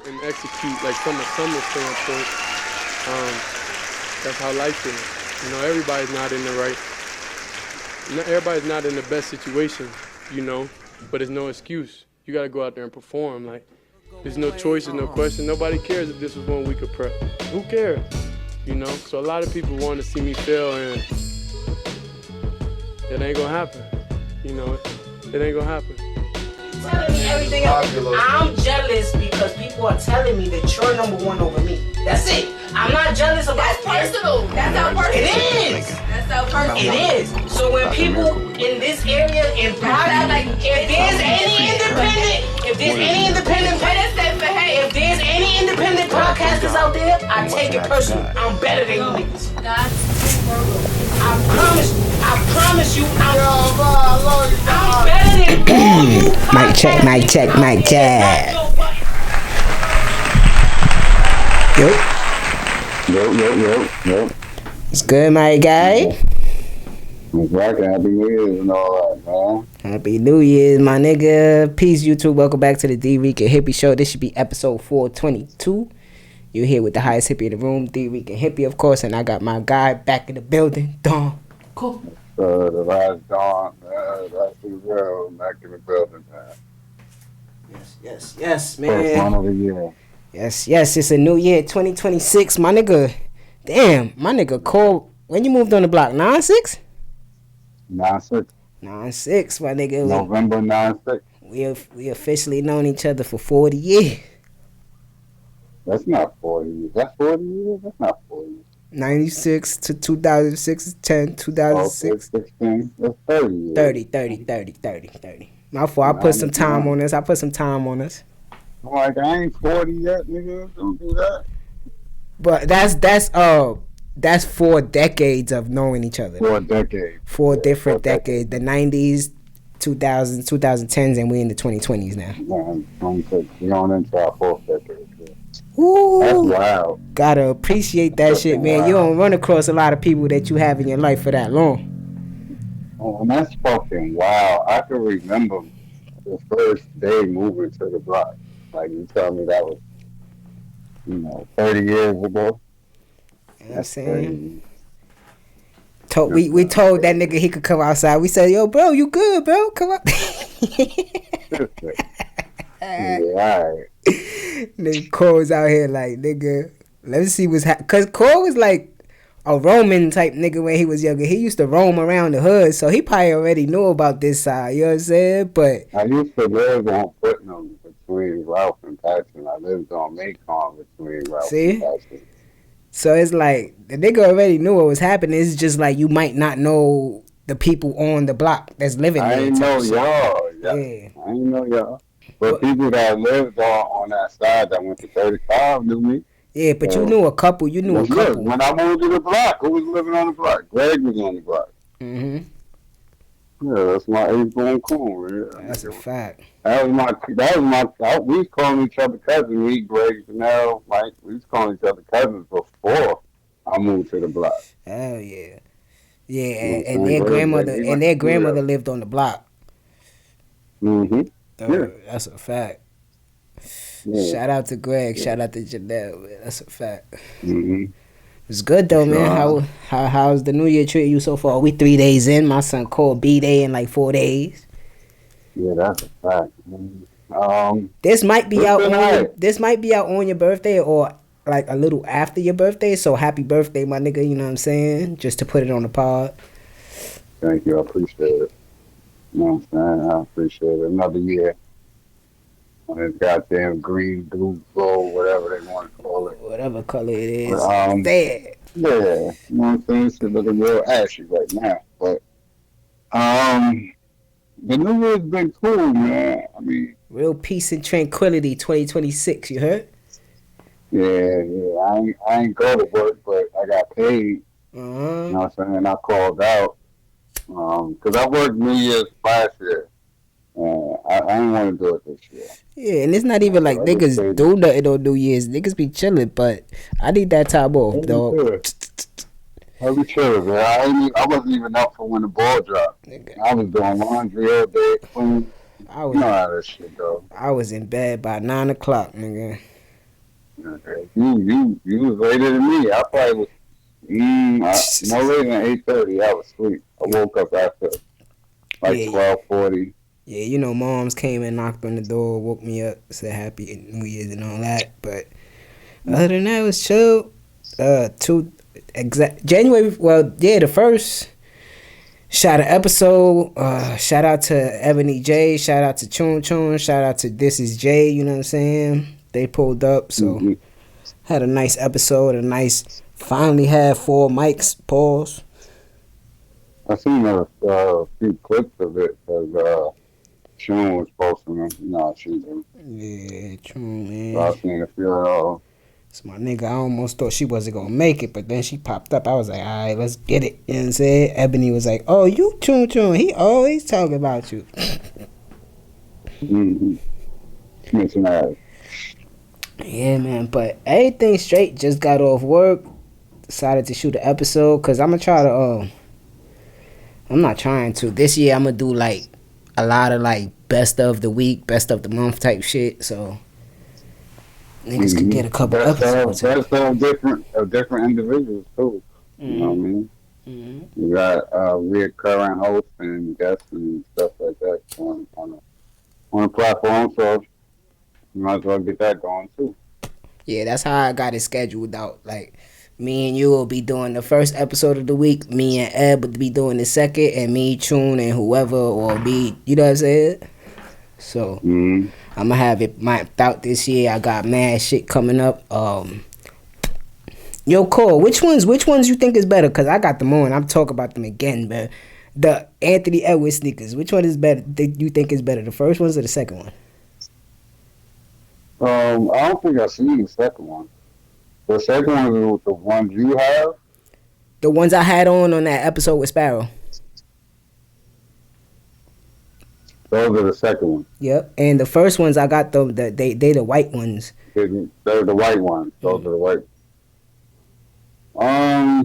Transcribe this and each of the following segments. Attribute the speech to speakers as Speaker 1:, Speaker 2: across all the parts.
Speaker 1: and execute like from a summer standpoint. That's how life is. You know, everybody's not in the right. Everybody's not in the best situation. You know, but it's no excuse. You gotta go out there and perform. Like, there's no choice, there's no question. Nobody cares if this was 1 week of prep. Who cares? You know. So a lot of people want to see me fail, and it ain't gonna happen. You know, it ain't gonna happen.
Speaker 2: Telling me everything else. I'm jealous because people are telling me that you're number one over me. That's it. I'm not jealous about
Speaker 3: That's personal. That's how personal.
Speaker 2: It is.
Speaker 3: That's how personal.
Speaker 2: It is. So when people in this area, if there's any independent podcasters out there, I take it personal. I'm better than you niggas. I promise you, I'm better than all you.
Speaker 4: Mic check. Yo. It's good, my guy.
Speaker 5: Happy New Year's and all that, man.
Speaker 4: Happy New Year's, my nigga. Peace, YouTube. Welcome back to the Dricanhippie Show. This should be episode 422. You're here with the highest hippie in the room, Dricanhippie, of course, and I got my guy back in the building, Don Core.
Speaker 5: The last Don, that's the real back in the building, man.
Speaker 4: Yes, man.
Speaker 5: First one of the year.
Speaker 4: Yes, it's a new year, 2026, my nigga. Damn, my nigga Core, when you moved on the block, 9-6?
Speaker 5: 9-6.
Speaker 4: 9-6, my nigga.
Speaker 5: November 9-6.
Speaker 4: We officially known each other for 40 years.
Speaker 5: That's not 40 years. That's 40 years? That's not 40 years.
Speaker 4: 96 to 2006 is 10, 2006.
Speaker 5: 16, that's 30 years.
Speaker 4: 30. My fault, I put some time on us.
Speaker 5: I'm like, I ain't 40 yet, nigga. Don't do that.
Speaker 4: But that's 4 decades of knowing each other.
Speaker 5: 4 decades.
Speaker 4: 4 different decades. The 90s, 2000s, 2010s, and we in the 2020s now.
Speaker 5: Yeah, we're going into our 4th decade.
Speaker 4: Ooh,
Speaker 5: that's wild.
Speaker 4: Gotta appreciate that shit, man. Wild. You don't run across a lot of people that you have in your life for that long.
Speaker 5: Oh, and that's fucking wild. I can remember the first day moving to the block. Like, you tell me that was, 30 years ago.
Speaker 4: You know what I'm saying? We told that nigga he could come outside. We said, yo, bro, you good, bro? Come up.
Speaker 5: Yeah, alright.
Speaker 4: Nigga Cole's out here like, nigga, let's see what's happening. Cause Cole was like a roaming type nigga when he was younger. He used to roam around the hood, so he probably already knew about this side, you know what I'm saying? But
Speaker 5: I used to live on Putnam between Ralph and Patton. I lived on Macon between Ralph and Patton.
Speaker 4: So it's like, the nigga already knew what was happening. It's just like, you might not know the people on the block that's living there.
Speaker 5: I ain't know y'all. Yeah. I ain't know y'all. But people that lived on that side that went to 35 knew me.
Speaker 4: Yeah, but you knew a couple.
Speaker 5: When I moved to the block, who was living on the block? Greg was on the block.
Speaker 4: Mm-hmm.
Speaker 5: Yeah, that's my age-born cool, man.
Speaker 4: That's a fact.
Speaker 5: That was my. We was calling each other cousins. Me, Greg, Janelle, Mike. We was calling each other cousins before I moved to the block.
Speaker 4: Hell yeah. Yeah, and their grandmother lived on the block.
Speaker 5: Mm-hmm.
Speaker 4: Yeah. That's a fact. Yeah. Shout out to Greg. Shout out to Janelle. Man. That's a fact.
Speaker 5: Mm-hmm.
Speaker 4: It's good though, man. How's the New Year treating you so far? We 3 days in. My son called B-Day in like 4 days.
Speaker 5: Yeah, that's a fact.
Speaker 4: This might be out on your birthday or like a little after your birthday. So happy birthday, my nigga. You know what I'm saying? Just to put it on the pod.
Speaker 5: Thank you. I appreciate it. You know what I'm saying? I appreciate it. Another year on this goddamn green, blue, gold, whatever they want to call it.
Speaker 4: Whatever color it is.
Speaker 5: Yeah. You know what I'm saying? It's looking real ashy right now. But the New Year's been cool, man. I mean,
Speaker 4: real peace and tranquility 2026, you heard?
Speaker 5: Yeah. I ain't go to work, but I got paid. You know what I'm saying? I called out. Because I worked New Year's last year. I didn't want to do it this year.
Speaker 4: Yeah, and it's not even like niggas do nothing on New Year's. Niggas be chilling, but I need that time off, dog.
Speaker 5: I be chilling, man. I wasn't even up for when the ball dropped. Nigga. I was doing laundry all day, clean. You know how that shit go.
Speaker 4: I was in bed by 9 o'clock, nigga.
Speaker 5: You was later than me. I probably was no later than 8:30. I was asleep. I woke up after like 12:40.
Speaker 4: Yeah, you know, moms came and knocked on the door, woke me up, said Happy New Year's and all that. But other than that, it was chill. January. Well, yeah, the first shot of episode. Shout out to Ebony J. Shout out to Chun Chun. Shout out to This Is Jay. You know what I'm saying? They pulled up, so had a nice episode. Finally had 4 mics. Pause.
Speaker 5: I seen a few clips of it because Chun was posting them. No, she didn't.
Speaker 4: Yeah, true, man.
Speaker 5: So I seen a few of those.
Speaker 4: So my nigga, I almost thought she wasn't gonna make it, but then she popped up. I was like, all right, let's get it. You know what I'm saying? Ebony was like, oh, you Chun Chun. He always talking about you. Yeah, man. But everything straight. Just got off work. Decided to shoot an episode because I'm gonna try to. I'm not trying to. This year I'm gonna do like a lot of like best of the week, best of the month type shit. So niggas could get a couple episodes.
Speaker 5: That's all different individuals too. You know what I mean? You got reoccurring hosts and guests and stuff like that on a platform, so you might as well get that going too.
Speaker 4: Yeah, that's how I got it scheduled out. Like, me and you will be doing the first episode of the week. Me and Ed will be doing the second, and me, Chun, and whoever, or me, you know what I'm saying? So, I'm gonna have it mapped out this year. I got mad shit coming up. Yo, Cole, which ones you think is better? Because I got them on. I'm talking about them again, man. The Anthony Edwards sneakers. Which one is better? You think is better? The first ones or the second one?
Speaker 5: I don't think I've seen the second one. The second one is the ones you have?
Speaker 4: The ones I had on that episode with Sparrow.
Speaker 5: Those are the second ones.
Speaker 4: Yep. And the first ones I got them. They the white ones.
Speaker 5: They're the white ones. Those are the white. I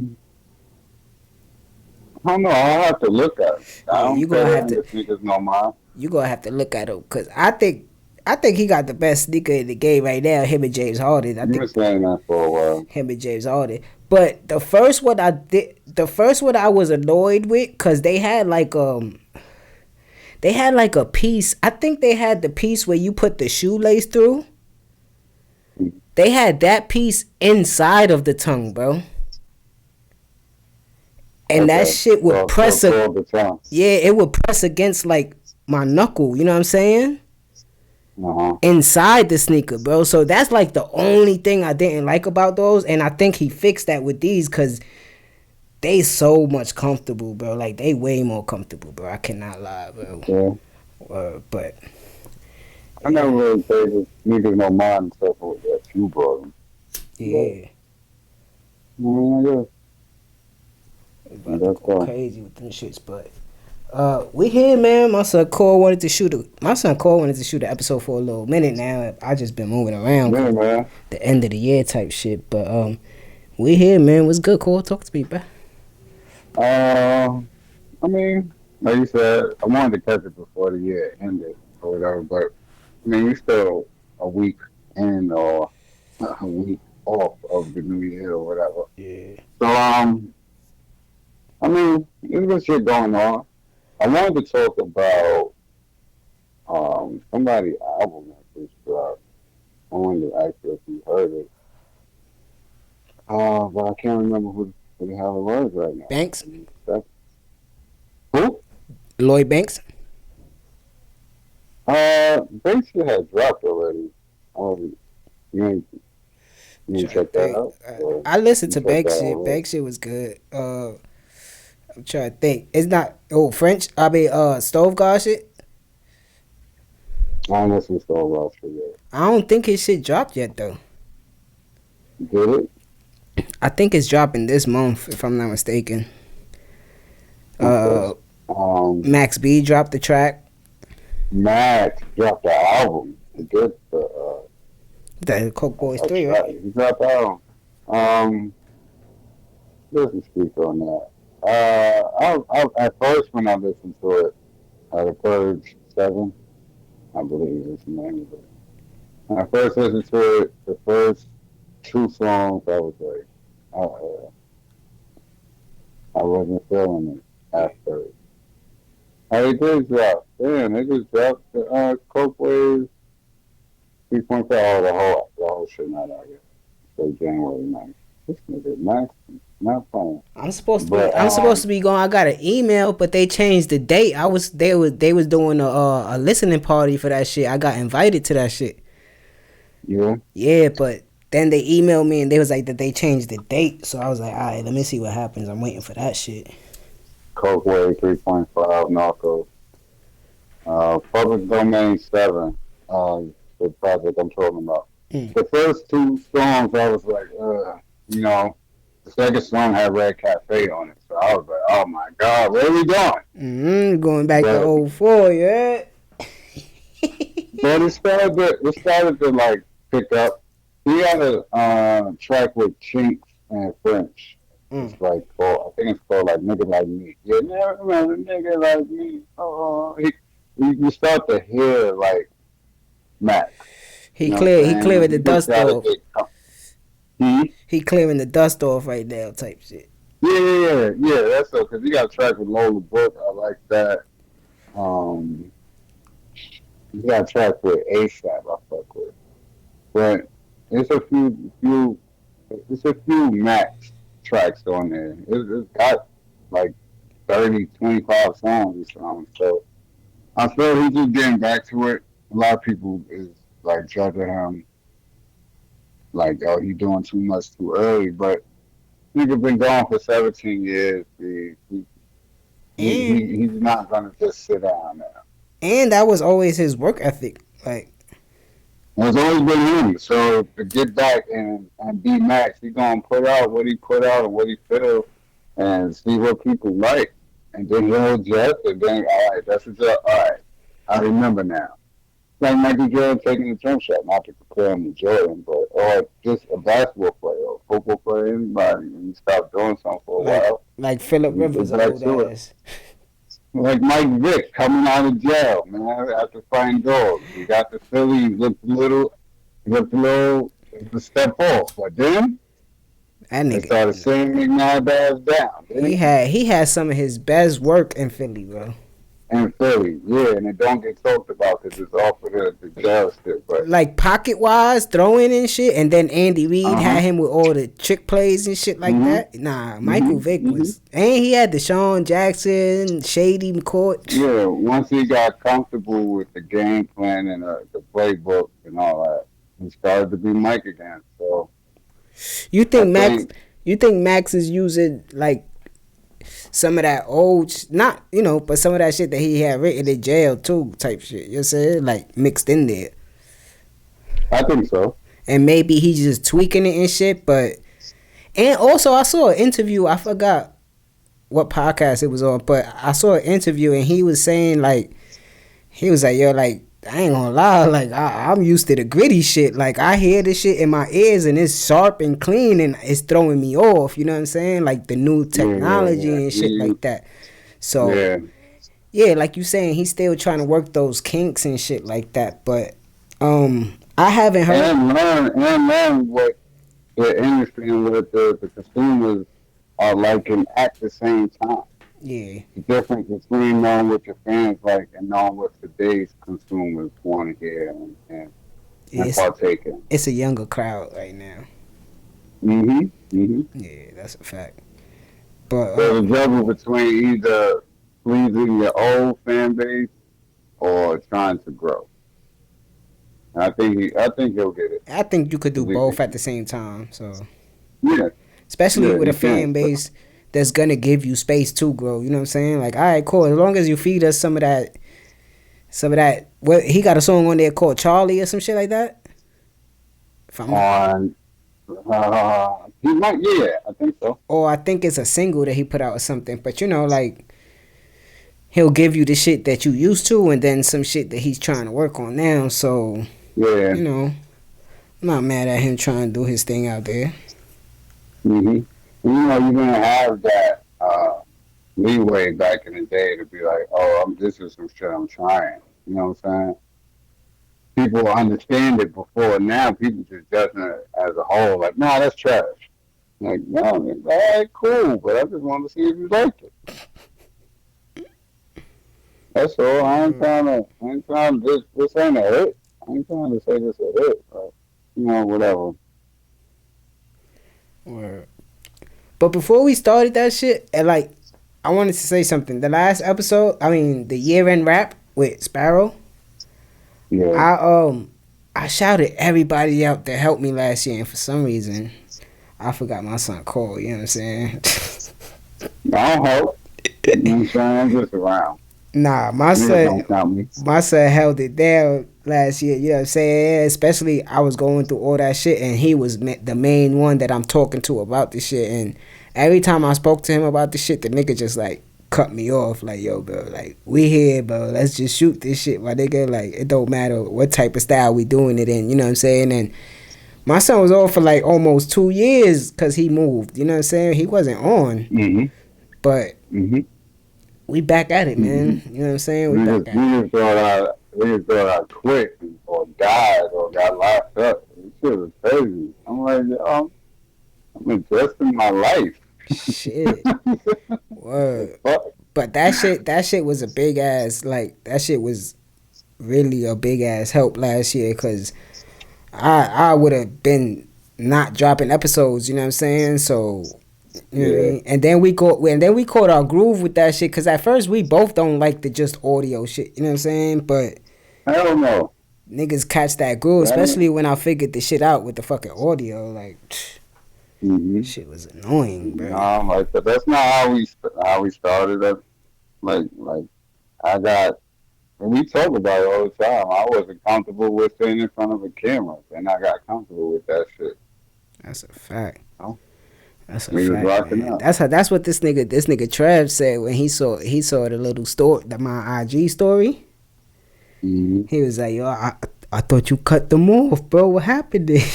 Speaker 5: don't know. I'll have to look at it.
Speaker 4: You gonna have to.
Speaker 5: Sneakers no mind.
Speaker 4: You gonna have to look at them because I think he got the best sneaker in the game right now. Him and James Harden.
Speaker 5: You've been saying that for a while.
Speaker 4: Him and James Harden. But the first one I was annoyed with because they had like a piece. I think they had the piece where you put the shoelace through. They had that piece inside of the tongue, bro. And that shit would press it would press against like my knuckle, you know what I'm saying? Inside the sneaker, bro. So that's like the only thing I didn't like about those, and I think he fixed that with these because they so much comfortable, bro. Like they way more comfortable, bro. I cannot lie, bro. Yeah. But
Speaker 5: I never really played with sneakers no mind except for that you brought them.
Speaker 4: Yeah.
Speaker 5: Yeah.
Speaker 4: That's crazy with them shits, but we here, man. My son Core wanted to shoot an episode for a little minute now. I just been moving around,
Speaker 5: man.
Speaker 4: The end of the year type shit. But we here, man. What's good, Core? Talk to me, bro.
Speaker 5: I mean, like you said, I wanted to catch it before the year ended or whatever. But I mean, you still a week in or a week off of the new year or whatever.
Speaker 4: Yeah.
Speaker 5: So I mean, there's good shit going on. I wanted to talk about somebody's album that just dropped. I wanted to ask you if you heard it. But I can't remember who the hell it was right now.
Speaker 4: Banks?
Speaker 5: Who?
Speaker 4: Lloyd Banks?
Speaker 5: Banks had dropped already. You check that out?
Speaker 4: I listened to Banks shit. Banks shit was good. I'm trying to think. It's not French. Stove God shit.
Speaker 5: I don't listen to Stove God shit yet.
Speaker 4: I don't think his shit dropped yet though.
Speaker 5: Did it?
Speaker 4: I think it's dropping this month, if I'm not mistaken. Max B dropped the track.
Speaker 5: Max dropped the album. Good.
Speaker 4: The Coke Boys 3, right?
Speaker 5: He dropped the album. Doesn't speak on that. At first when I listened to it, the Purge 7, I believe is the name of it. When I first listened to it, the first 2 songs, I was like, I wasn't feeling it after. They did drop. Damn, they just dropped the Coke Wave 3.5. Oh, the whole shit not out yet. So January 9th. This nigga not playing.
Speaker 4: I'm supposed to be going. I got an email, but they changed the date. They was doing a listening party for that shit. I got invited to that shit.
Speaker 5: Yeah.
Speaker 4: Yeah, but then they emailed me and they was like that they changed the date. So I was like, all right, let me see what happens. I'm waiting for that shit.
Speaker 5: Coke Wave 3.5 Narcos. Public Domain 7. The project I'm talking about. The first 2 songs, I was like, you know, the second song had Red Cafe on it. So I was like, oh my God, where are we going?
Speaker 4: Going back to 04, yeah.
Speaker 5: But it started to like pick up. He had a track with Chinks and French. It's like I think it's called like Nigga Like Me. You never met a nigga like me. Oh, you start to hear like Mac.
Speaker 4: He clearing the dust off. He clearing the dust off right now, type shit.
Speaker 5: Yeah. That's so because he got a track with Lola Book. I like that. He got a track with ASAP. I fuck with, but it's a few Max tracks on there. It's got like 30, 25 songs or something. So I feel he's just getting back to it. A lot of people is like judging him like, oh, he doing too much too early. But nigga been gone for 17 years. He's not gonna just sit down now.
Speaker 4: And that was always his work ethic. Like,
Speaker 5: it's always been him. So to get back and be Max, he's gonna put out what he put out and what he feels and see what people like. And then he'll adjust and then, all right, that's what's up. All right, I remember now. Like Michael Jordan taking a jump shot, not to compare him to Jordan, but or just a basketball player or a football player, anybody, and you stop doing something for a while.
Speaker 4: Like Phillip Rivers, old ass.
Speaker 5: Like Mike Vick coming out of jail, man, after fighting dogs. He got the Philly, he looked a little step off. But then
Speaker 4: that nigga,
Speaker 5: they started seeing McNabb ass down.
Speaker 4: He had some of his best work in Philly, bro.
Speaker 5: In Philly, yeah, and it don't get talked about because it's off of the jail shit. But
Speaker 4: like pocket wise, throwing and shit, and then Andy Reid had him with all the trick plays and shit like that. Nah, Michael Vick was, and he had Deshaun Jackson, Shady McCourt.
Speaker 5: Yeah, once he got comfortable with the game plan and the playbook and all that, he started to be Mike again. So,
Speaker 4: you think Max is using like some of that old, not, you know, but some of that shit that he had written in jail too, type shit, you know what I'm saying? Like mixed in there.
Speaker 5: I think so.
Speaker 4: And maybe he's just tweaking it and shit, but, and also I saw an interview, I forgot what podcast it was on, but I saw an interview and he was saying like, yo, like, I ain't gonna lie, like, I'm used to the gritty shit. Like, I hear this shit in my ears and it's sharp and clean and it's throwing me off, you know what I'm saying? Like, the new technology and shit like that. So, yeah, like you saying, he's still trying to work those kinks and shit like that. But, I haven't heard.
Speaker 5: And learn what the industry and what the consumers are liking at the same time.
Speaker 4: Yeah.
Speaker 5: The difference between knowing what your fans like and knowing what today's consumers want to hear and partake in.
Speaker 4: It's a younger crowd right now. Yeah, that's a fact. But
Speaker 5: so the juggle between either pleasing your old fan base or trying to grow. And I think he'll get it.
Speaker 4: I think you could do both at the same time. So
Speaker 5: yeah,
Speaker 4: especially with a fan base that's gonna give you space to grow. You know what I'm saying? Like, all right, cool. As long as you feed us some of that. What he got a song on there called Charlie or some shit like that.
Speaker 5: He might, yeah, I think so.
Speaker 4: Or I think it's a single that he put out or something. But you know, like, he'll give you the shit that you used to, and then some shit that he's trying to work on now. So
Speaker 5: yeah,
Speaker 4: you know, I'm not mad at him trying to do his thing out there.
Speaker 5: You know, you're gonna have that leeway back in the day to be like, oh, this is some shit I'm trying. You know what I'm saying? people understand it before. Now people just judging it as a whole. Like, nah, that's trash. Like, no, all right, cool, but I just want to see if you liked it. That's all. I ain't trying to, this ain't a hit. I ain't trying to say this a hit. But, whatever.
Speaker 4: Word. But before we started that shit, and like, I wanted to say something. The last episode, the year-end rap with Sparrow,
Speaker 5: Yeah.
Speaker 4: I shouted everybody out that helped me last year, and for some reason, I forgot my son Cole. You know what I'm saying?
Speaker 5: I don't help. You know what I'm saying? I'm just around.
Speaker 4: Nah, my son held it down last year, you know what I'm saying? Especially I was going through all that shit, and he was the main one that I'm talking to about this shit. And every time I spoke to him about this shit, the nigga just like cut me off, like, yo, bro, like, we here, bro, let's just shoot this shit, my nigga. Like, it don't matter what type of style we doing it in, you know what I'm saying? And my son was off for like almost 2 years because he moved, you know what I'm saying? He wasn't on.
Speaker 5: Mm-hmm.
Speaker 4: But
Speaker 5: Mm-hmm.
Speaker 4: we back at it, man. You know what I'm saying? We back at it.
Speaker 5: We just thought I quit or died or got locked up. This shit was crazy. I'm like, yo, I'm adjusting my life.
Speaker 4: Shit. Word. But that shit was a big ass, like, that shit was really a big ass help last year, because I would have been not dropping episodes, you know what I'm saying? So, you know what I mean? And then we caught our groove with that shit, because at first we both don't like the just audio shit, you know what I'm saying? But
Speaker 5: hell no.
Speaker 4: Niggas catch that groove, especially when I figured the shit out with the fucking audio. Like, shit was annoying, bro.
Speaker 5: Like, but that's not how we started. That like when we talk about it all the time, I wasn't comfortable with sitting in front of a camera, and I got comfortable with that shit.
Speaker 4: That's a fact.
Speaker 5: Oh.
Speaker 4: That's a fact, man. That's what this nigga Trev said when he saw the little story, my IG story.
Speaker 5: Mm-hmm.
Speaker 4: He was like, yo, I thought you cut them off, bro. What happened there?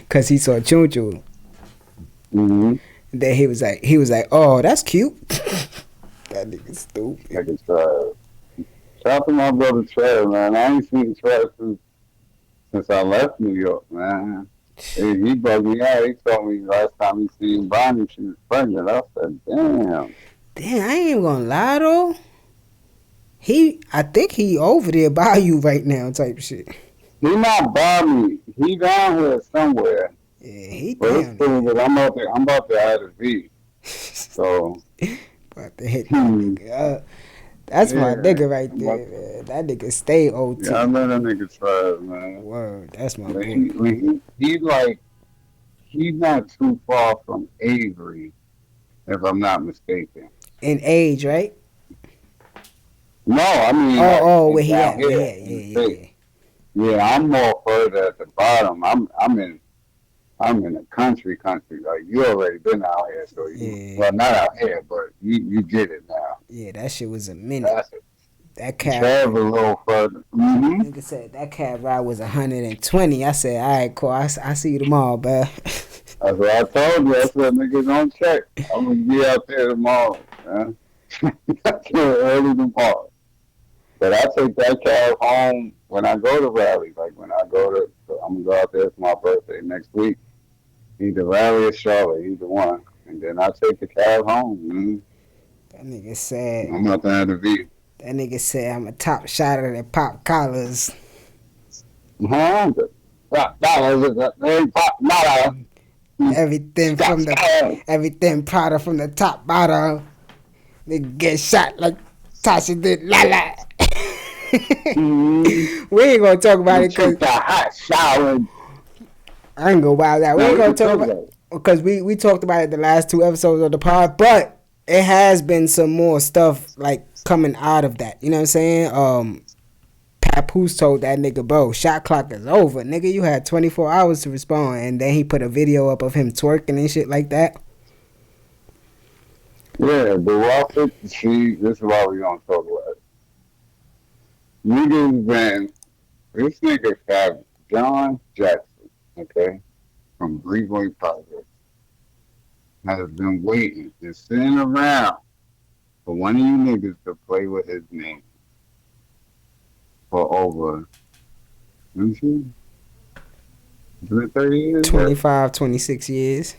Speaker 4: Cause he saw Chunchu.
Speaker 5: Mm-hmm.
Speaker 4: Then he was like, oh, that's cute. That nigga stupid.
Speaker 5: Nigga Trev. Shout out to my brother Trev, man. I ain't seen Trev since I left New York, man. He bugged me out. He told me last time he seen Bonnie, she was pregnant. I said, damn.
Speaker 4: Damn, I ain't even gonna lie though. I think he over there by you right now, type shit.
Speaker 5: He not by me. He down here somewhere.
Speaker 4: Yeah, he
Speaker 5: but
Speaker 4: down
Speaker 5: it's cool, but I'm about to add a V. So.
Speaker 4: About to hit that nigga up. That's my nigga right there, man. That nigga stay OT.
Speaker 5: Yeah, I know that nigga Trav, man.
Speaker 4: Word, that's my boy.
Speaker 5: He's not too far from Avery, if I'm not mistaken.
Speaker 4: In age, right?
Speaker 5: No, I mean.
Speaker 4: Where he at? Yeah.
Speaker 5: Yeah, I'm more further at the bottom. I'm in the country. Like, you already been out here, so well, not out here, but you get it now.
Speaker 4: Yeah, that shit was a minute. That cab
Speaker 5: travel a little further. Mm-hmm.
Speaker 4: Nigga said that cab ride was 120. I said, all right, cool. I see you tomorrow, bro.
Speaker 5: That's what I told you. I said, niggas don't check. I'm gonna be out there tomorrow, man. Early tomorrow. But I take that cab home when I go to Raleigh. Like when I'm gonna go out there for my birthday next week. Either Raleigh or Charlotte, either one. And then I take the cab home. Man.
Speaker 4: That nigga said
Speaker 5: I'm about to have the V.
Speaker 4: That nigga said I'm a top shotter that pop collars.
Speaker 5: Huh?
Speaker 4: Everything Prada from the top bottom. Nigga get shot like Tasha did Lala. We ain't gonna talk about it because
Speaker 5: hot shower.
Speaker 4: I ain't gonna wild out. We ain't gonna talk about it because we talked about it the last 2 episodes of the pod, but it has been some more stuff like coming out of that. You know what I'm saying? Papoose told that nigga, bro, shot clock is over. Nigga, you had 24 hours to respond. And then he put a video up of him twerking and shit like that.
Speaker 5: Yeah, but this is why we don't talk about it. Niggas been, this nigga Fab John Jackson, okay, from Greenway Project, has been waiting, just sitting around for one of you niggas to play with his name. for over, let me see, is it 30 years?
Speaker 4: 25, 26 years.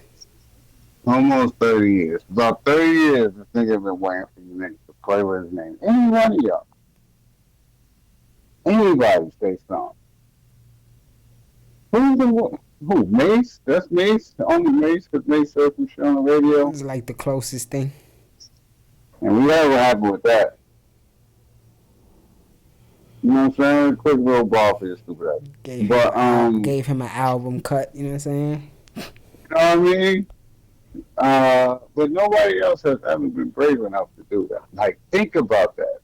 Speaker 5: Almost 30 years. About 30 years, this nigga been waiting for you niggas to play with his name. Any one of y'all. Anybody say something. Who? Mace? That's Mace? The only Mace? Because Mace said some shit on the radio.
Speaker 4: It's like the closest thing.
Speaker 5: And we had what happened with that. You know what I'm saying? Quick little ball for your stupid ass.
Speaker 4: Gave him an album cut, you know what I'm saying?
Speaker 5: You know what I mean? But nobody else has ever been brave enough to do that. Like, think about that.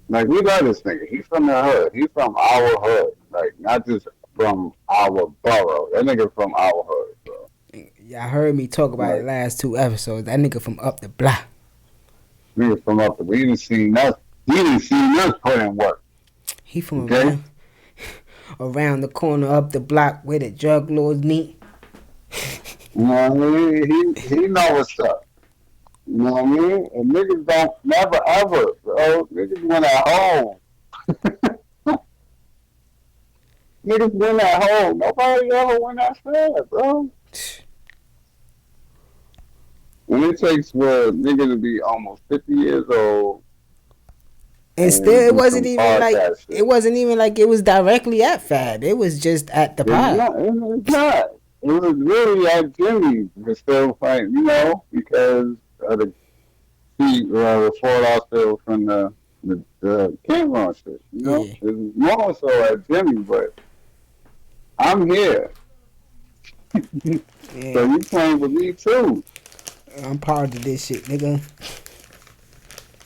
Speaker 5: Like, we love this nigga. He's from the hood. He's from our hood. Like, not just from our borough. That nigga from our hood, bro.
Speaker 4: Y'all heard me talk about it last 2 episodes. That nigga from up the block.
Speaker 5: Nigga from up the block. He didn't see us put in work.
Speaker 4: He from around the corner up the block where the drug lords meet.
Speaker 5: You know what I mean? He know what's up. You know what I mean? And niggas don't never ever, bro. Niggas went at home. Niggas went at home. Nobody ever went outside, bro. And it takes for a nigga to be almost 50 years old.
Speaker 4: And still, it wasn't even like it was directly at Fab. It was just at the pod.
Speaker 5: It's not. It was really at Jimmy's. We're still fighting, you know, because of the Ford Hospital from the camera shit. You know,
Speaker 4: Yeah.
Speaker 5: It's more so at Jimmy, but I'm here.
Speaker 4: Yeah.
Speaker 5: So you playing with me too.
Speaker 4: I'm part of this shit, nigga.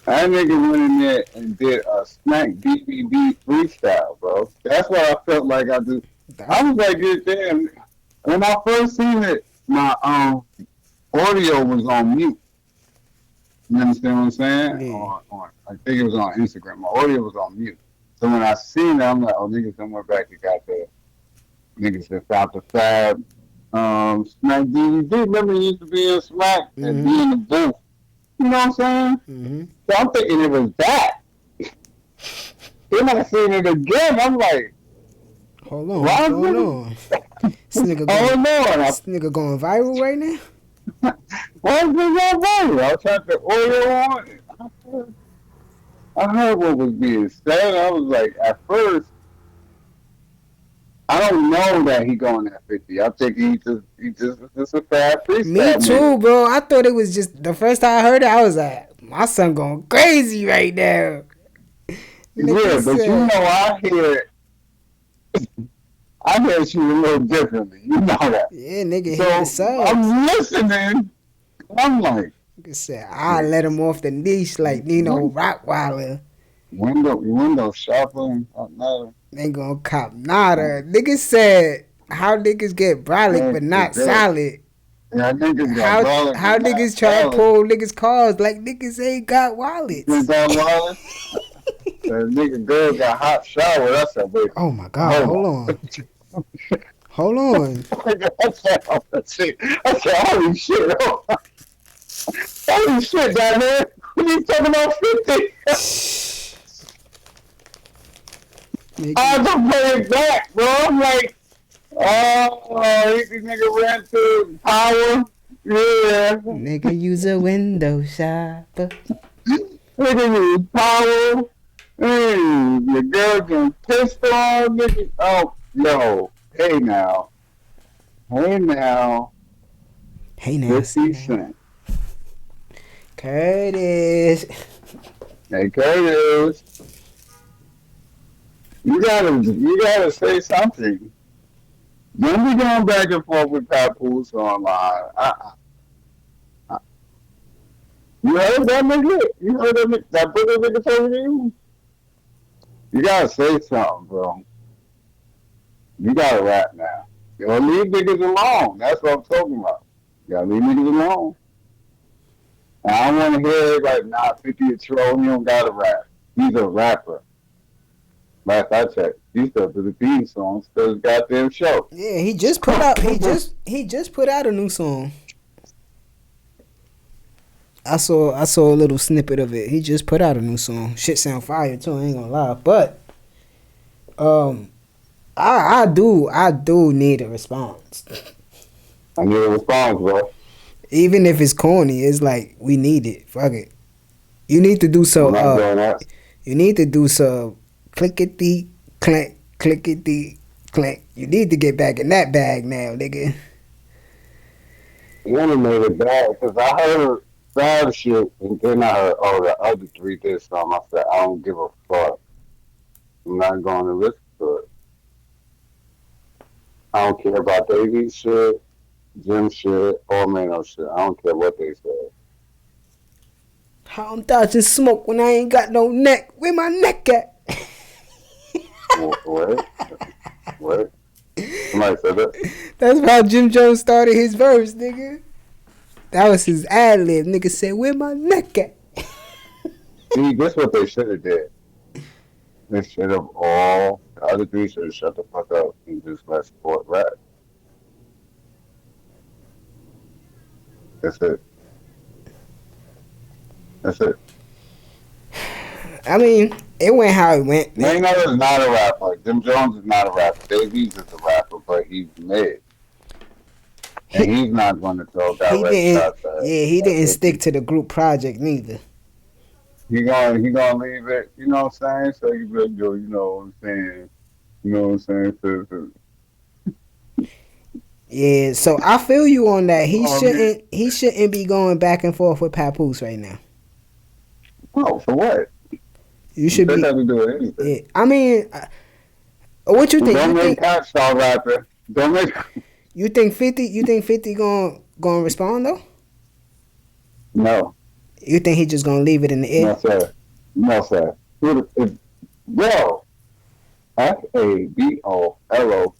Speaker 5: That nigga went in there and did a smack BBB freestyle, bro. That's what I felt like I do. I was like, damn. When I first seen it, my audio was on mute. You understand what I'm saying?
Speaker 4: Yeah.
Speaker 5: I think it was on Instagram. My audio was on mute. So when I seen it, I'm like, oh, niggas somewhere back that got the niggas that found the Fab Smack DVD. Remember, he used to be in Smack and be in the booth. You know what I'm saying?
Speaker 4: Mm-hmm.
Speaker 5: So I'm thinking it was that. Then I seen it again. I'm like,
Speaker 4: hold on. This nigga going viral right now?
Speaker 5: why is this so viral? I was trying to audio on. I heard what was being said. I was like, at first, I don't know that he going at 50. I'm thinking he just a fast freestyle.
Speaker 4: Me too, bro. I thought it was just the first time I heard it. I was like, my son going crazy right now.
Speaker 5: Yeah, but you know, I hear you a little differently. You know that.
Speaker 4: Yeah, nigga,
Speaker 5: So
Speaker 4: hit the subs.
Speaker 5: I'm listening. I'm like,
Speaker 4: Nigga said, I let him off the niche like Nino Rottweiler.
Speaker 5: window shuffling.
Speaker 4: They gonna cop nada. Niggas said, how niggas get brolic but not solid.
Speaker 5: Yeah, niggas
Speaker 4: How niggas try to pull niggas cars like niggas ain't got wallets.
Speaker 5: The nigga girl got hot shower. I said, wait.
Speaker 4: Oh my God, hold on. Hold on.
Speaker 5: I said, holy shit. Holy shit, goddamn. What are you talking about 50? I had to play it back, bro. I'm like, this nigga ran to power. Yeah.
Speaker 4: Nigga use a window shopper.
Speaker 5: Nigga use power. Hey, your girl getting pissed on, nigga. Oh, yo. Hey now. 50 Cent.
Speaker 4: Curtis.
Speaker 5: Hey, Curtis. You gotta say something. Don't be going back and forth with Papoose online. You heard that nigga? You heard that brother nigga told you? You gotta say something, bro. You gotta rap now. You gotta leave niggas alone. That's what I'm talking about. You gotta leave niggas alone. And I don't want to hear everybody, 50 a troll, he don't gotta rap. He's a rapper. Last I checked, he still do the theme songs for his goddamn show.
Speaker 4: Yeah, he just put out a new song. I saw a little snippet of it. He just put out a new song. Shit sound fire too. I ain't gonna lie, but I do need a response.
Speaker 5: I need a response, bro.
Speaker 4: Even if it's corny, it's like we need it. Fuck it. You need to do so.
Speaker 5: I'm not doing that.
Speaker 4: You need to do so. Clickety clank, clickety clank. You need to get back in that bag now, nigga.
Speaker 5: You only made it bad because I heard bad shit and then I heard, oh, the other three did something. I said, I don't give a fuck. I'm not going to listen to it. I don't care about Davies shit, Jim shit, or Mano shit. I don't care what they say.
Speaker 4: How I'm dodging smoke when I ain't got no neck. Where my neck at?
Speaker 5: What? Somebody said that?
Speaker 4: That's how Jim Jones started his verse, nigga. That was his ad lib. Nigga said, where my neck at?
Speaker 5: See, this what they should have did. They should have all, the other three should have shut the fuck up and just let sport rap. That's it.
Speaker 4: I mean, it went how it went.
Speaker 5: Mano is not a rapper. Jim Jones is not a rapper. Davies is a rapper, but he's mid. And he's not going to throw direct shots at
Speaker 4: he didn't stick to the group project neither.
Speaker 5: He gonna leave it, you know what I'm saying? So you be like, yo, you know what I'm saying? You know what I'm saying?
Speaker 4: Yeah, so I feel you on that. He shouldn't be going back and forth with Papoose right now.
Speaker 5: Oh, for what?
Speaker 4: You should be.
Speaker 5: That doesn't do anything.
Speaker 4: Yeah, I mean, what you think?
Speaker 5: Don't make Cat Star rapper. Don't make.
Speaker 4: You think 50 gonna respond though?
Speaker 5: No.
Speaker 4: You think he just gonna leave it in the air?
Speaker 5: No, sir. Bro, Fabolous.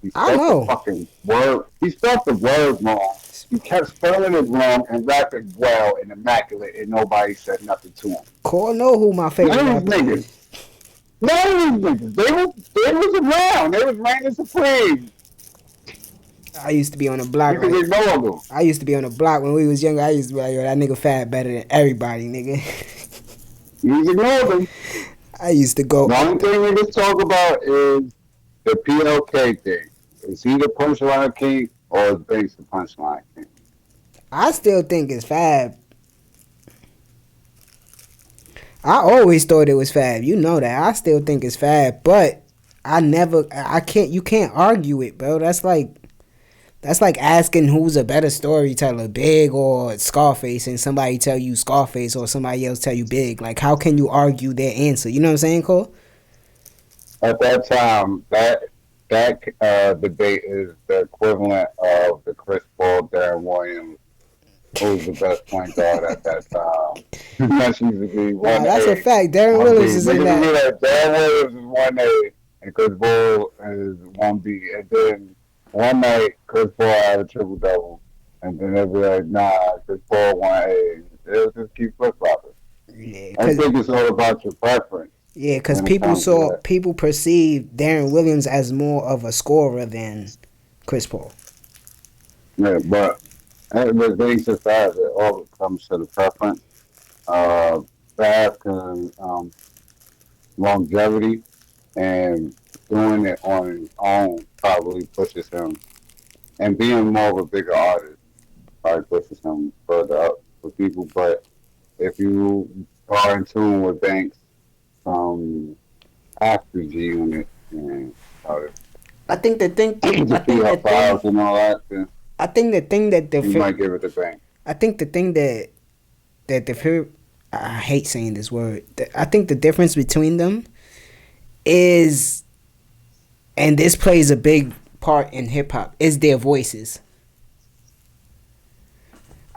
Speaker 5: He spelled the fucking word. He spelled the word wrong. He kept spelling it wrong and rapping well and immaculate, and nobody said nothing to him.
Speaker 4: Core know who my favorite rapper is.
Speaker 5: None of these niggas. They was around. They was reigning supreme.
Speaker 4: I used to be on the block.
Speaker 5: You can ignore them.
Speaker 4: I used to be on the block when we was younger. I used to be like, yo, that nigga fat better than everybody, nigga.
Speaker 5: You can ignore them.
Speaker 4: I used to go.
Speaker 5: The only thing we can talk about is the PLK thing. Is he the punchline king or is Banks the punchline king?
Speaker 4: I still think it's Fab. I always thought it was Fab. You know that. I still think it's Fab, but you can't argue it, bro. That's like asking who's a better storyteller, Big or Scarface, and somebody tell you Scarface or somebody else tell you Big. Like, how can you argue their answer? You know what I'm saying, Cole?
Speaker 5: At that time, that debate is the equivalent of the Chris Paul, Darren Williams, who's the best point guard at that time. That's usually be 1A.
Speaker 4: That's a fact. Darren Williams is in that.
Speaker 5: Darren Williams is 1A and Chris Paul is 1B. And then one night, Chris Paul had a triple-double. And then they'll be like, nah, Chris Paul 1A. They'll just keep flip-flopping.
Speaker 4: Yeah,
Speaker 5: I think it's all about your preference.
Speaker 4: Yeah, because people perceive Darren Williams as more of a scorer than Chris Paul.
Speaker 5: Yeah, but the things aside, it all comes to the preference. Fast and longevity and doing it on his own probably pushes him, and being more of a bigger artist probably pushes him further up for people. But if you are in tune with Banks after G Unit and
Speaker 4: I think the thing
Speaker 5: and all that, then
Speaker 4: I think the thing that
Speaker 5: you might give it to Banks.
Speaker 4: I think the thing that I hate saying this word. I think the difference between them is, and this plays a big part in hip hop, is their voices.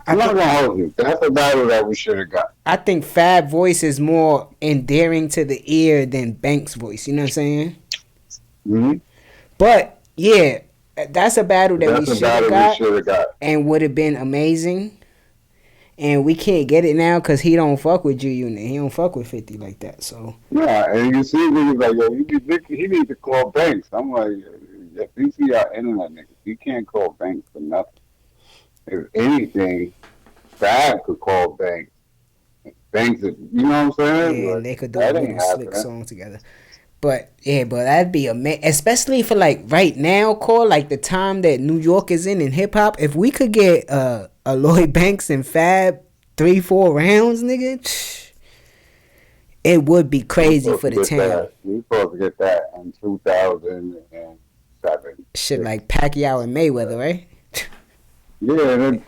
Speaker 5: I'm not gonna hold you. That's a battle that we should have got.
Speaker 4: I think Fab voice is more endearing to the ear than Banks' voice. You know what I'm saying?
Speaker 5: Mm-hmm.
Speaker 4: But yeah, that's a battle that we should have got, and would have been amazing. And we can't get it now because he don't fuck with G Unit. He don't fuck with 50 like that. So
Speaker 5: yeah, and you see niggas like, yo, he need to call Banks. I'm like, if you see our internet niggas, he can't call Banks for nothing. If anything, Fab could call Banks. Banks, you know what I'm saying?
Speaker 4: Yeah, and they could do a little slick song together. But yeah, but that'd be amazing, especially for like right now, Core, like the time that New York is in hip hop. If we could get a Lloyd Banks and Fab 3-4 rounds, nigga, it would be crazy for the town.
Speaker 5: We supposed to get that in 2007.
Speaker 4: Shit like Pacquiao and Mayweather, right?
Speaker 5: Yeah, it'd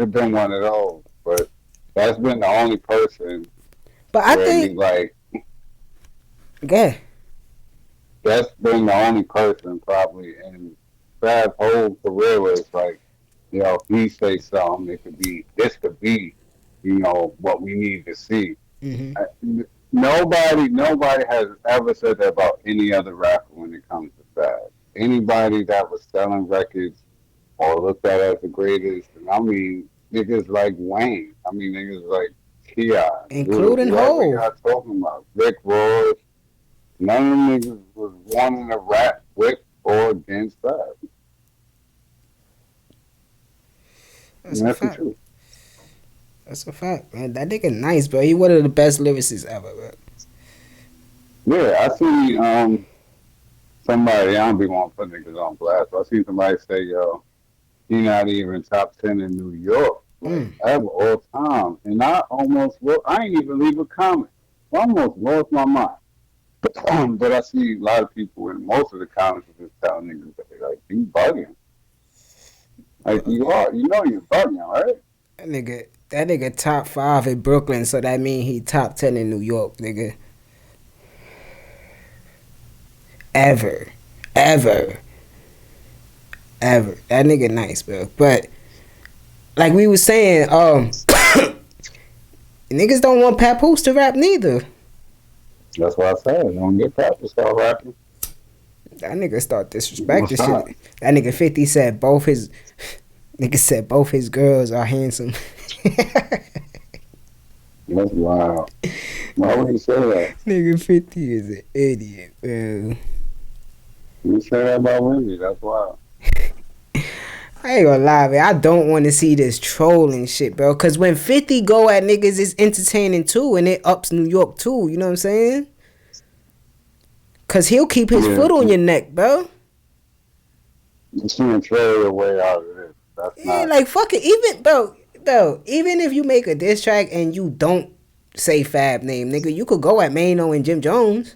Speaker 5: have been one of those, but that's been the only person.
Speaker 4: But I think
Speaker 5: like,
Speaker 4: yeah,
Speaker 5: that's been the only person probably, and Fab's whole career is like, you know, if he say something, this could be, you know, what we need to see.
Speaker 4: Mm-hmm.
Speaker 5: Nobody has ever said that about any other rapper when it comes to Fab. Anybody that was selling records or looked at as the greatest, and I mean niggas like Wayne, I mean niggas like T.I.,
Speaker 4: including Hov.
Speaker 5: Y'all talking about Rick Ross. None of them niggas was wanting to rap with or against Fab.
Speaker 4: That's a fact. That's a fact, man. That nigga nice, bro. He one of the best lyricists ever, bro.
Speaker 5: Yeah, I see somebody, I don't be wanting to put niggas on blast, but I see somebody say, yo, he not even top 10 in New York, like, ever, all time. And I ain't even leave a comment. I almost lost my mind. But I see a lot of people, and most of the comments are just telling niggas that they're like, you bugging. Like, you know you're bugging, right?
Speaker 4: That nigga top 5 in Brooklyn, so that mean he top 10 in New York, nigga. Ever. That nigga nice, bro. But like we was saying, niggas don't want Papoose to rap neither.
Speaker 5: That's what I said. Don't get Papoose to start rapping.
Speaker 4: That nigga start disrespecting shit. That nigga 50 said both his girls are handsome.
Speaker 5: That's wild. Why would he say that?
Speaker 4: Nigga 50 is an idiot, man.
Speaker 5: You say that about women, that's wild.
Speaker 4: I ain't gonna lie, man. I don't want to see this trolling shit, bro. Cause when 50 go at niggas, it's entertaining too, and it ups New York too. You know what I'm saying? Cause he'll keep his foot on your neck, bro.
Speaker 5: You can't troll your way out of this. That's not.
Speaker 4: Like fuck it. Even bro, even if you make a diss track and you don't say Fab name, nigga, you could go at Mano and Jim Jones.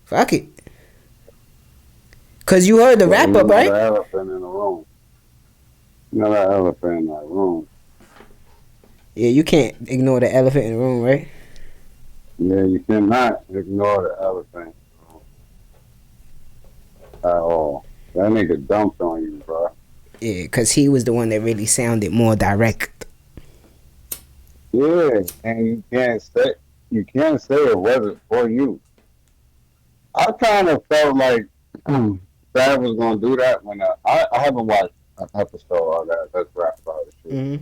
Speaker 4: Fuck it. Cause you heard the wrap up, right?
Speaker 5: That elephant in the room. You know that elephant in that room.
Speaker 4: Yeah, you can't ignore the elephant in the room, right?
Speaker 5: Yeah, you cannot ignore the elephant at all. That nigga dumped on you, bro.
Speaker 4: Yeah, cause he was the one that really sounded more direct.
Speaker 5: Yeah, and you can't say it wasn't for you. I kind of felt like Fab was gonna do that when I haven't watched an episode of that. Let's rap about the shit.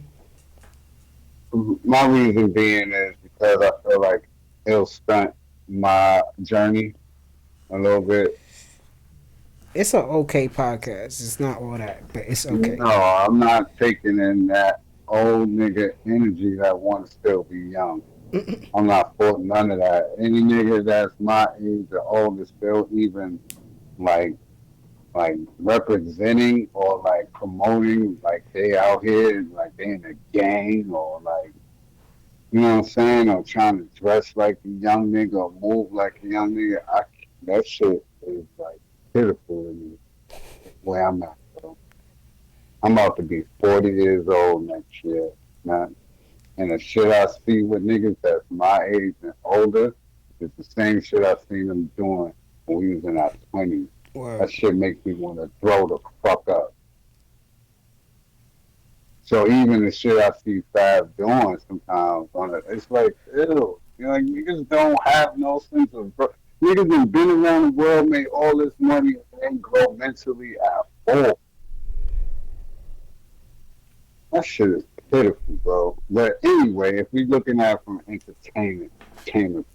Speaker 4: Mm-hmm.
Speaker 5: My reason being is because I feel like it'll stunt my journey a little bit.
Speaker 4: It's an okay podcast. It's not all that, but it's okay.
Speaker 5: No, I'm not taking in that old nigga energy that want to still be young. I'm not for none of that. Any nigga that's my age or older still even like representing or like promoting like they out here like they in a gang or like, you know what I'm saying, or trying to dress like a young nigga or move like a young nigga. That shit is like pitiful to me where I'm at, bro. I'm about to be 40 years old next year, man. And the shit I see with niggas that's my age and older is the same shit I seen them doing when we was in our 20s. Wow. That shit makes me want to throw the fuck up. So even the shit I see Fab doing sometimes it's like, ew. You know, like, niggas don't have no sense of... Niggas have been around the world, made all this money, and ain't grow mentally at all. That shit is pitiful, bro. But anyway, if we looking at it from entertainment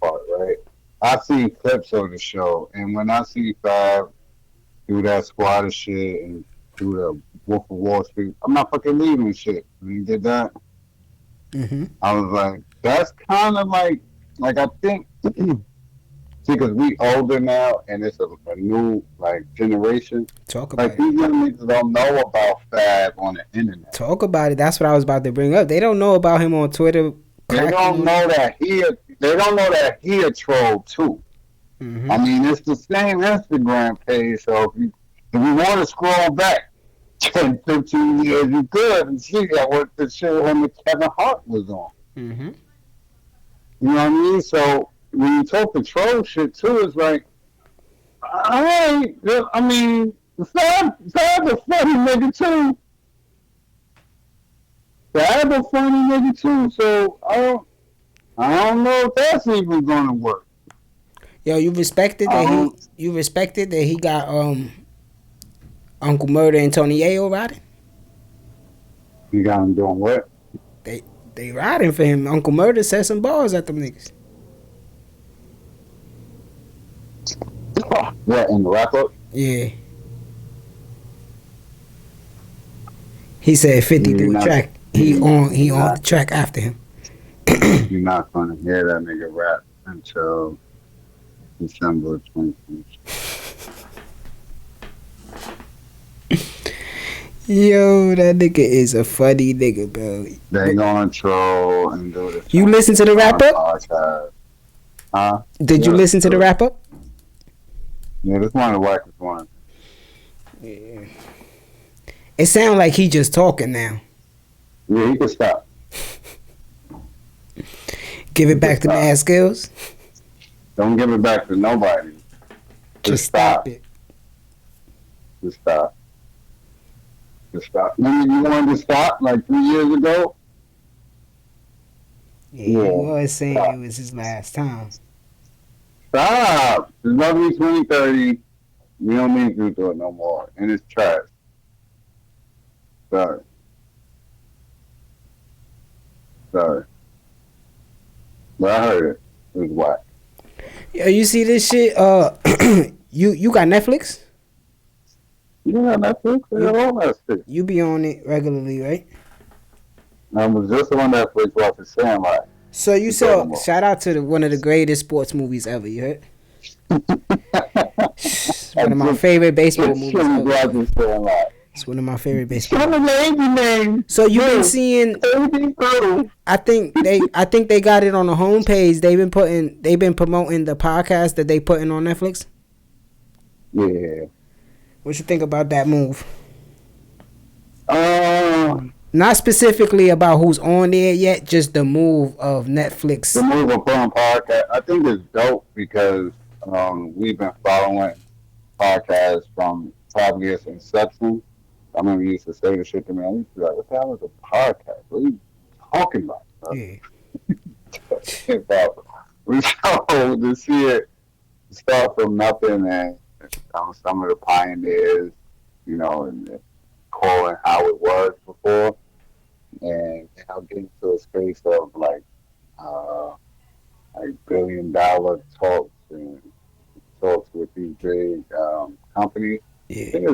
Speaker 5: part, right? I've seen clips of the show, and when I see Fab do that squatter shit and do the Wolf of Wall Street. I'm not fucking leaving shit. When he did that, I was like, that's kind of like I think, see, because we older now and it's a new like generation.
Speaker 4: Talk about
Speaker 5: like these young niggas don't know about Fab on the internet.
Speaker 4: Talk about it. That's what I was about to bring up. They don't know about him on Twitter.
Speaker 5: They don't know that he a troll too. I mean, it's the same Instagram page. So if you want to scroll back 10, 15 years, you could and see that what the shit him and Kevin Hart was on. You know what I mean? So when you talk the troll shit too, it's like, I mean, Fab's a funny nigga too. Fab's a funny nigga too. So I don't know if that's even gonna work.
Speaker 4: Yo, you respected that he got Uncle Murda and Tony Ayo riding?
Speaker 5: You got him doing what?
Speaker 4: They riding for him. Uncle Murda said some bars at them niggas.
Speaker 5: What, in the wrap up?
Speaker 4: Yeah. He said 50 do a track. He on the track after him.
Speaker 5: You're not gonna hear that nigga rap until December 2020.
Speaker 4: Yo, that nigga is a funny nigga, bro.
Speaker 5: They gonna troll and do this.
Speaker 4: You listen to the wrap up?
Speaker 5: Huh?
Speaker 4: Did you listen to the wrap up?
Speaker 5: Yeah, this one of the wackest ones.
Speaker 4: Yeah. It sounds like he just talking now.
Speaker 5: Yeah, he can stop.
Speaker 4: Give it back to Mad Skills.
Speaker 5: Don't give it back to nobody.
Speaker 4: Just stop it.
Speaker 5: Just stop. Just stop. Remember you wanted to stop like 3 years ago?
Speaker 4: Yeah, he was saying it was his last time.
Speaker 5: Stop. It's lovely 2030. We don't need to do it no more. And it's trash. Sorry. But I heard it. It was whack.
Speaker 4: Yo, you see this shit? You got Netflix?
Speaker 5: You got Netflix? I got all that shit.
Speaker 4: You be on it regularly, right?
Speaker 5: I was just on Netflix watching Sandlot.
Speaker 4: So you saw, shout out to one of the greatest sports movies ever, you heard? One of my favorite baseball movies ever. It's one of my favorite baseball movies. So you've been seeing, I think they got it on the homepage. They've been promoting the podcast that they putting on Netflix.
Speaker 5: Yeah.
Speaker 4: What you think about that move? Not specifically about who's on there yet, just the move of Netflix.
Speaker 5: The move of putting podcast, I think it's dope because we've been following podcasts from probably its inception. I remember you used to say the shit to me. I used to be like, what the hell is a podcast? What are you talking about? Bro? Yeah. We so to see it start from nothing and some of the pioneers, you know, and calling how it was before, and now getting to a space of like $1 billion talks and talks with these big companies. Yeah. I think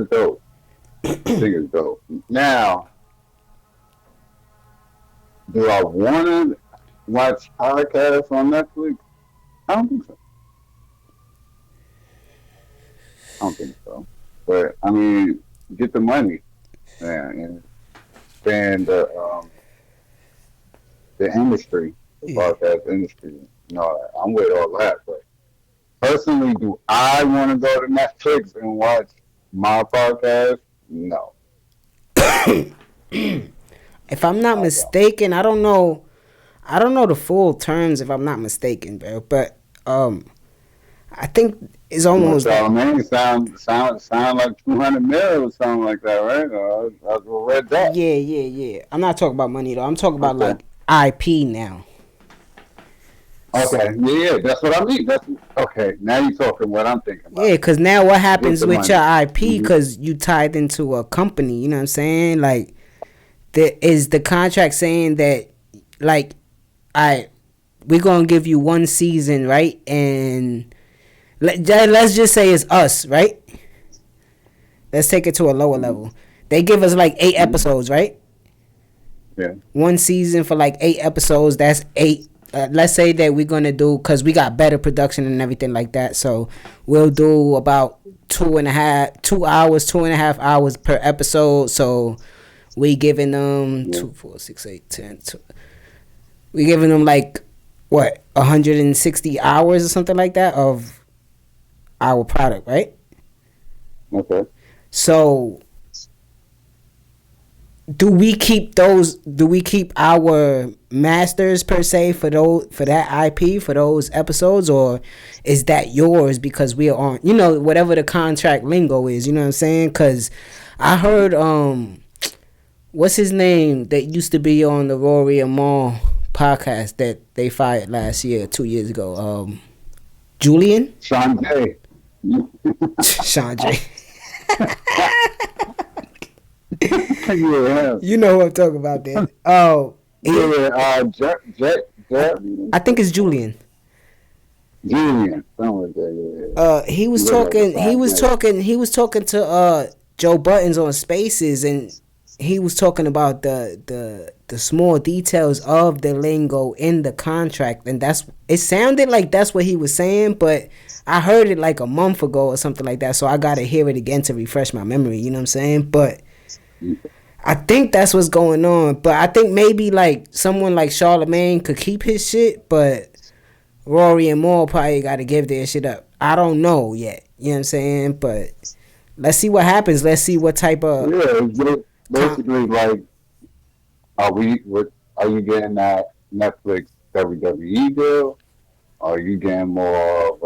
Speaker 5: it's dope. Now, do I want to watch podcasts on Netflix? I don't think so. But I mean, get the money, man, and expand the industry, the podcast industry. You know, I'm with all that. But personally, do I want to go to Netflix and watch my podcast? No.
Speaker 4: If I'm not mistaken, I don't know the full terms. If I'm not mistaken, bro, but I think it's almost. Sound like 200 mil or something like that, right? I read that. Yeah. I'm not talking about money though. I'm talking about like IP now.
Speaker 5: Okay, yeah, that's what I mean. Okay, now you're talking what I'm thinking about.
Speaker 4: Yeah, because now what happens with your IP, because you tied into a company, you know what I'm saying? Like, is the contract saying that, like, we're going to give you one season, right? And let's just say it's us, right? Let's take it to a lower level. They give us like 8 episodes, right?
Speaker 5: Yeah.
Speaker 4: One season for like 8 episodes. That's 8. Let's say that we're gonna do, because we got better production and everything like that. So we'll do about 2.5 hours per episode. So we giving them 2, 4, 6, 8, 10. We giving them like what 160 hours or something like that of our product, right?
Speaker 5: Okay.
Speaker 4: So do we keep our masters per se for that IP for those episodes, or is that yours because we are on, whatever the contract lingo is, you know what I'm saying? Cuz I heard what's his name that used to be on the Rory and Mal podcast that they fired last year, 2 years ago, Julian?
Speaker 5: Sean J.
Speaker 4: Sean J.
Speaker 5: Yeah.
Speaker 4: You know what I'm talking about there. Oh,
Speaker 5: Jet.
Speaker 4: I think it's Julian.
Speaker 5: Something like that, yeah.
Speaker 4: He was talking to Joe Buttons on Spaces, and he was talking about the small details of the lingo in the contract, and it sounded like that's what he was saying, but I heard it like a month ago or something like that, so I gotta hear it again to refresh my memory, you know what I'm saying? But I think that's what's going on. But I think maybe like someone like Charlemagne could keep his shit, but Rory and Mal probably got to give their shit up. I don't know yet. You know what I'm saying? But let's see what happens. Let's see what type of...
Speaker 5: Yeah, it's basically like, are you getting that Netflix WWE deal? Or are you getting more of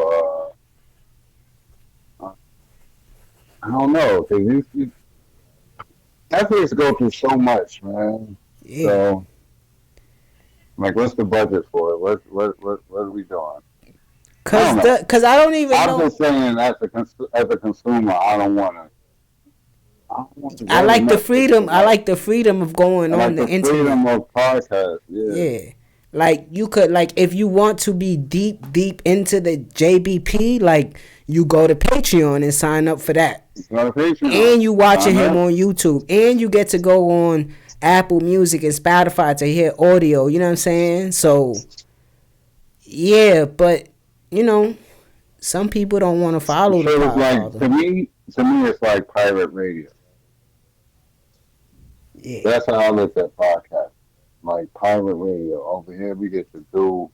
Speaker 5: I don't know, because Netflix go through so much, man.
Speaker 4: Yeah.
Speaker 5: So, like, what's the budget for it? What are we doing?
Speaker 4: Cause I don't even know.
Speaker 5: I'm just saying, as a consumer, I don't want to.
Speaker 4: I like the freedom. I like the freedom of going on the internet.
Speaker 5: Freedom of podcast. Yeah.
Speaker 4: Yeah. Like you could, like, if you want to be deep into the JBP, like you go to Patreon and sign up for that. And you watching him on YouTube, and you get to go on Apple Music and Spotify to hear audio. You know what I'm saying? So yeah, but some people don't want to follow the
Speaker 5: podcast. Like, to me, it's like pirate radio.
Speaker 4: Yeah.
Speaker 5: That's how I look at podcasts. Like pirate radio. Over here, we get to do.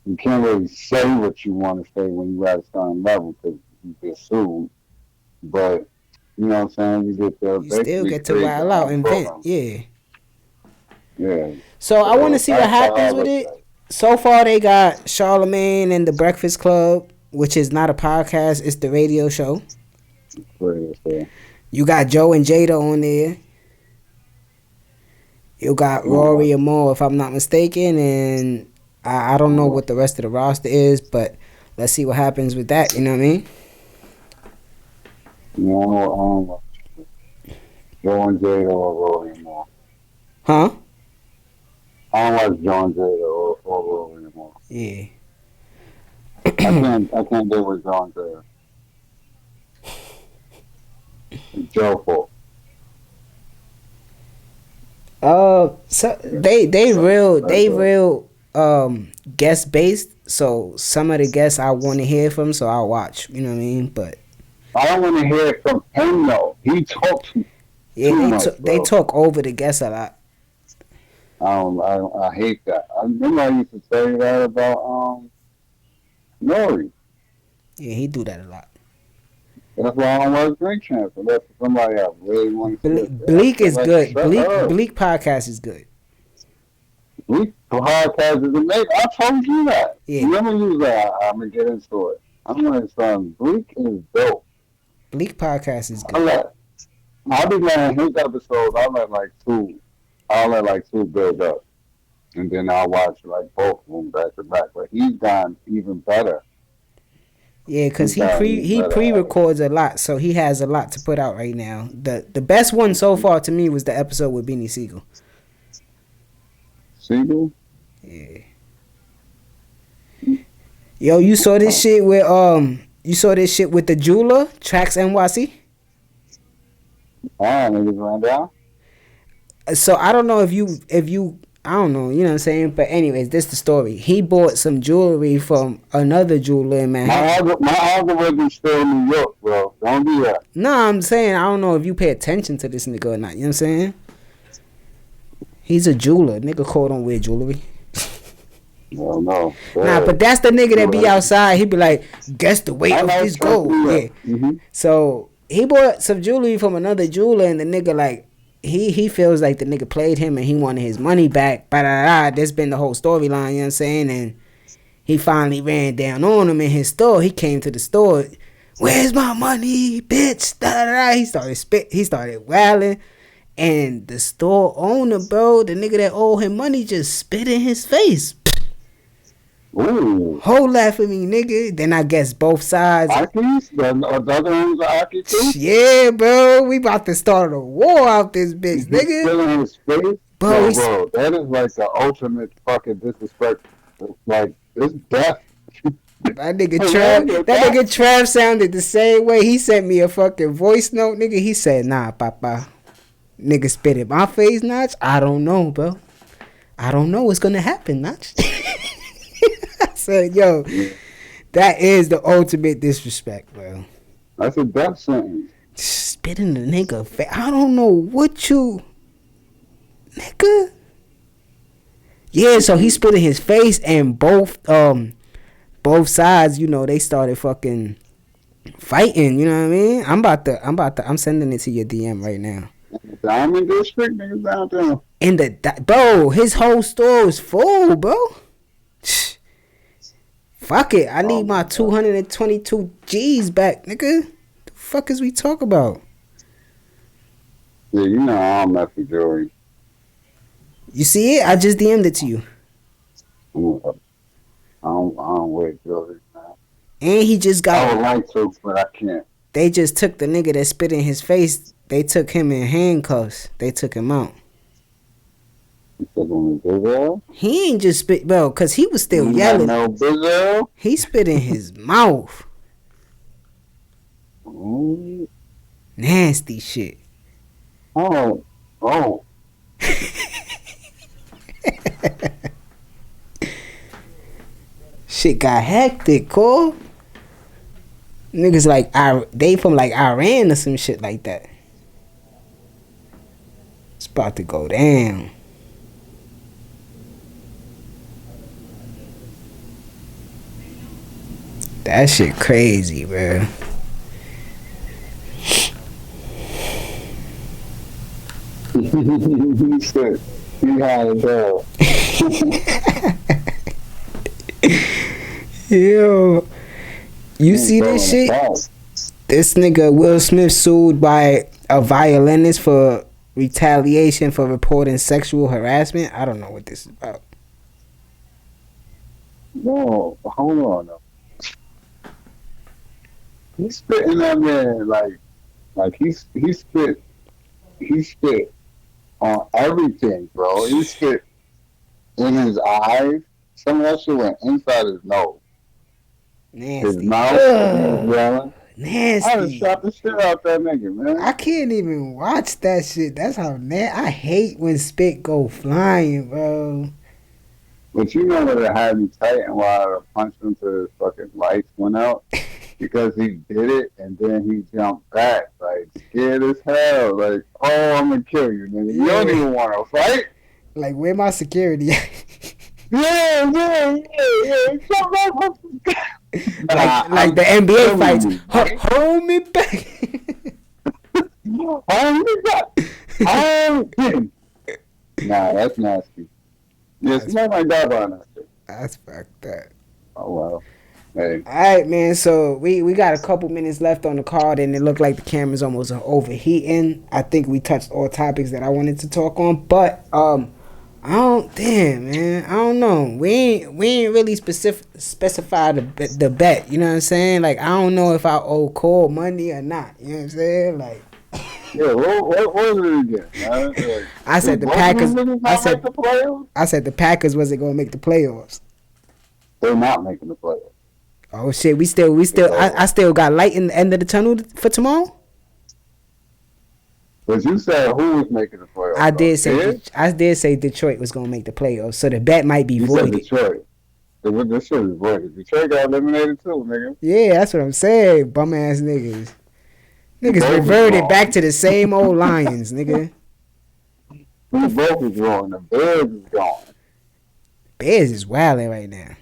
Speaker 5: You can't really say what you want to say when you're at a certain level because you get sued. But you know what I'm saying? You
Speaker 4: still get to wild out and vent. Yeah.
Speaker 5: Yeah.
Speaker 4: So I want to see what happens with it. So far, they got Charlemagne and the Breakfast Club, which is not a podcast; it's the radio show. You got Joe and Jada on there. You got Rory and Mal, if I'm not mistaken, and I don't know what the rest of the roster is, but let's see what happens with that. You know what I mean?
Speaker 5: No, Joe and Jada or Rory and Mal.
Speaker 4: Huh?
Speaker 5: I don't like Joe and Jada or Rory and Mal.
Speaker 4: Yeah.
Speaker 5: I can't deal with Joe and Jada. Joe for.
Speaker 4: So they real guest based. So some of the guests I want to hear from, so I'll watch. You know what I mean? But
Speaker 5: I don't want to hear it from him though. He talks.
Speaker 4: Yeah, they talk over the guests a lot.
Speaker 5: I hate that. I remember I used to say that about Nori.
Speaker 4: Yeah, he do that a lot.
Speaker 5: That's why I don't like Drink Champs. Unless somebody else really wants to.
Speaker 4: Bleak is good. Bleak podcast is good.
Speaker 5: Bleak podcast is amazing. I told you that.
Speaker 4: Yeah.
Speaker 5: Remember you was like, I'm going to get into it. I'm like, son, Bleak is dope.
Speaker 4: Bleak podcast is good.
Speaker 5: I'll be letting his episodes, I'll let like two build up. And then I'll watch like both of them back to back. But he's done even better.
Speaker 4: Yeah, because he pre-records a lot, so he has a lot to put out right now. The best one so far to me was the episode with Beanie Siegel.
Speaker 5: Siegel?
Speaker 4: Yeah. Yo, you saw this shit with the jeweler, Trax NYC?
Speaker 5: Niggas ran down.
Speaker 4: So I don't know if you I don't know, you know what I'm saying? But anyways, this the story. He bought some jewelry from another jeweler in Manhattan.
Speaker 5: My algorithm's still in New York, bro. Don't do that.
Speaker 4: No, I'm saying I don't know if you pay attention to this nigga or not. You know what I'm saying? He's a jeweler. Nigga called don't wear jewelry.
Speaker 5: Well, no.
Speaker 4: Nah, but that's the nigga that be outside. He be like, guess the weight of this gold. Yeah.
Speaker 5: Mm-hmm.
Speaker 4: So he bought some jewelry from another jeweler, and the nigga like he feels like the nigga played him and he wanted his money back. That's been the whole storyline. You know what I'm saying? And he finally ran down on him in his store. He came to the store. Where's my money, bitch? He started He started wailing. And the store owner, bro, the nigga that owed him money, just spit in his face.
Speaker 5: Ooh.
Speaker 4: Whole laugh at me, nigga. Then I guess both sides.
Speaker 5: Aki's? The other ones are Aki too?
Speaker 4: Yeah, bro. We about to start a war out this bitch, nigga.
Speaker 5: Still in his face?
Speaker 4: Bro,
Speaker 5: Bro, that is like the ultimate fucking disrespect. Like, it's death.
Speaker 4: That nigga Trav sounded the same way. He sent me a fucking voice note, nigga. He said, nah, papa. Nigga spit in my face, Notch. I don't know, bro. I don't know what's gonna happen, Notch. I said, yo, that is the ultimate disrespect, bro.
Speaker 5: That's a death sentence.
Speaker 4: Spit in the nigga face. I don't know what you, nigga. Yeah, so he spit in his face, and both sides, you know, they started fucking fighting. You know what I mean? I'm sending it to your DM right now.
Speaker 5: Diamond District, niggas downtown.
Speaker 4: Bro, his whole store is full, bro. Fuck it. I need my 222 G's back, nigga. The fuck is we talk about?
Speaker 5: Yeah, you know I don't mess with jewelry.
Speaker 4: You see it? I just DM'd it to you.
Speaker 5: I don't wear jewelry, man.
Speaker 4: And he just got.
Speaker 5: I would like to, but I can't.
Speaker 4: They just took the nigga that spit in his face. They took him in handcuffs. They took him out.
Speaker 5: You took him in Brazil?
Speaker 4: He ain't just spit, bro, because he was still yelling.
Speaker 5: No Brazil?
Speaker 4: He spit in his mouth.
Speaker 5: Ooh.
Speaker 4: Nasty shit.
Speaker 5: Oh.
Speaker 4: Shit got hectic, Cole. Niggas like they from like Iran or some shit like that. It's about to go down. That shit crazy, bro.
Speaker 5: He said he had a dog.
Speaker 4: Yo, you see this shit? This nigga Will Smith sued by a violinist for retaliation for reporting sexual harassment. I don't know what this is about.
Speaker 5: No, hold on. Though. He's spitting that man like he spit on everything, bro. He spit in his eyes. Some of that shit went inside his nose.
Speaker 4: Nasty.
Speaker 5: His mouth.
Speaker 4: Nasty.
Speaker 5: I done shot the shit out that nigga, man.
Speaker 4: I can't even watch that shit. That's how I hate when spit go flying, bro.
Speaker 5: But you know that it had me tight and while I punched him to his fucking lights went out because he did it and then he jumped back like scared as hell. Like, oh, I'm gonna kill you, nigga. You don't even want to fight.
Speaker 4: Like, where my security?
Speaker 5: Yeah.
Speaker 4: like the NBA fights. Hold me back.
Speaker 5: Hold me back. Nah, that's nasty. Yeah, something like that about that shit.
Speaker 4: That's fucked up.
Speaker 5: Oh, well. Hey.
Speaker 4: Alright, man, so we got a couple minutes left on the card and it looked like the camera's almost overheating. I think we touched all topics that I wanted to talk on, but I don't know. We ain't really specify the bet, you know what I'm saying? Like, I don't know if I owe Cole money or not, you know what I'm saying? Like,
Speaker 5: yeah, what was it again? Like,
Speaker 4: I said the Packers. I said the Packers wasn't gonna make the playoffs.
Speaker 5: They're not making the playoffs.
Speaker 4: Oh shit, we still. I still got light in the end of the tunnel for tomorrow.
Speaker 5: But you said who was making the playoffs?
Speaker 4: I did say Detroit was gonna make the playoffs, so the bet might be
Speaker 5: You
Speaker 4: voided.
Speaker 5: said Detroit. This shit is voided. Detroit got eliminated too, nigga.
Speaker 4: Yeah, that's what I'm saying. Bum ass niggas. Niggas reverted back to the same old Lions, nigga.
Speaker 5: We both is wrong. The Bears is gone.
Speaker 4: Bears is wilding right now.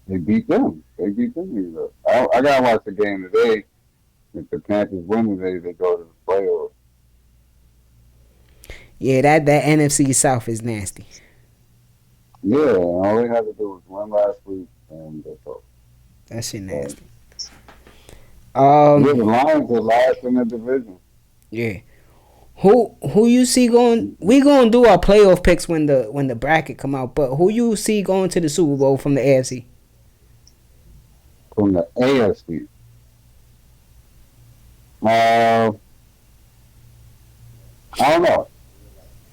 Speaker 5: They beat them. Niggas. I gotta watch the game today. If the Panthers win today, they go to the playoffs.
Speaker 4: Yeah, that NFC South is nasty.
Speaker 5: Yeah, all they had to do was win last week, and that's all.
Speaker 4: That shit nasty.
Speaker 5: Yeah, the Lions are last in the division.
Speaker 4: Yeah. Who you see going? We gonna do our playoff picks when the bracket come out. But who you see going to the Super Bowl from the AFC?
Speaker 5: From the AFC. I don't know.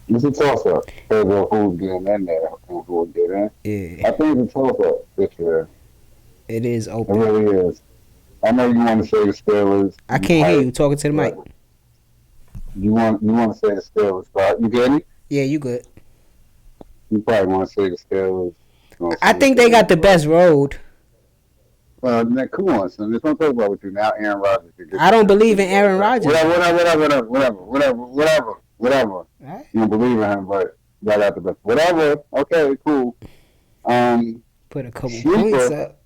Speaker 5: It's a toss-up because of who's getting in there and who will get in.
Speaker 4: Yeah.
Speaker 5: I think it's a toss-up this year.
Speaker 4: It is
Speaker 5: It
Speaker 4: open.
Speaker 5: really is. I know you want to say the Steelers.
Speaker 4: I can't hear you talking to the mic.
Speaker 5: You want to say the Steelers, right? You get me?
Speaker 4: Yeah, you good.
Speaker 5: You probably want to say the Steelers.
Speaker 4: I think they got the best road.
Speaker 5: Now, come on, son. Let's not talk about what you now. Aaron Rodgers.
Speaker 4: I don't believe in Aaron Rodgers.
Speaker 5: Whatever.
Speaker 4: Right.
Speaker 5: You don't believe in him, but y'all got the best. Whatever. Okay, cool.
Speaker 4: Put a couple
Speaker 5: Sleeper.
Speaker 4: points up.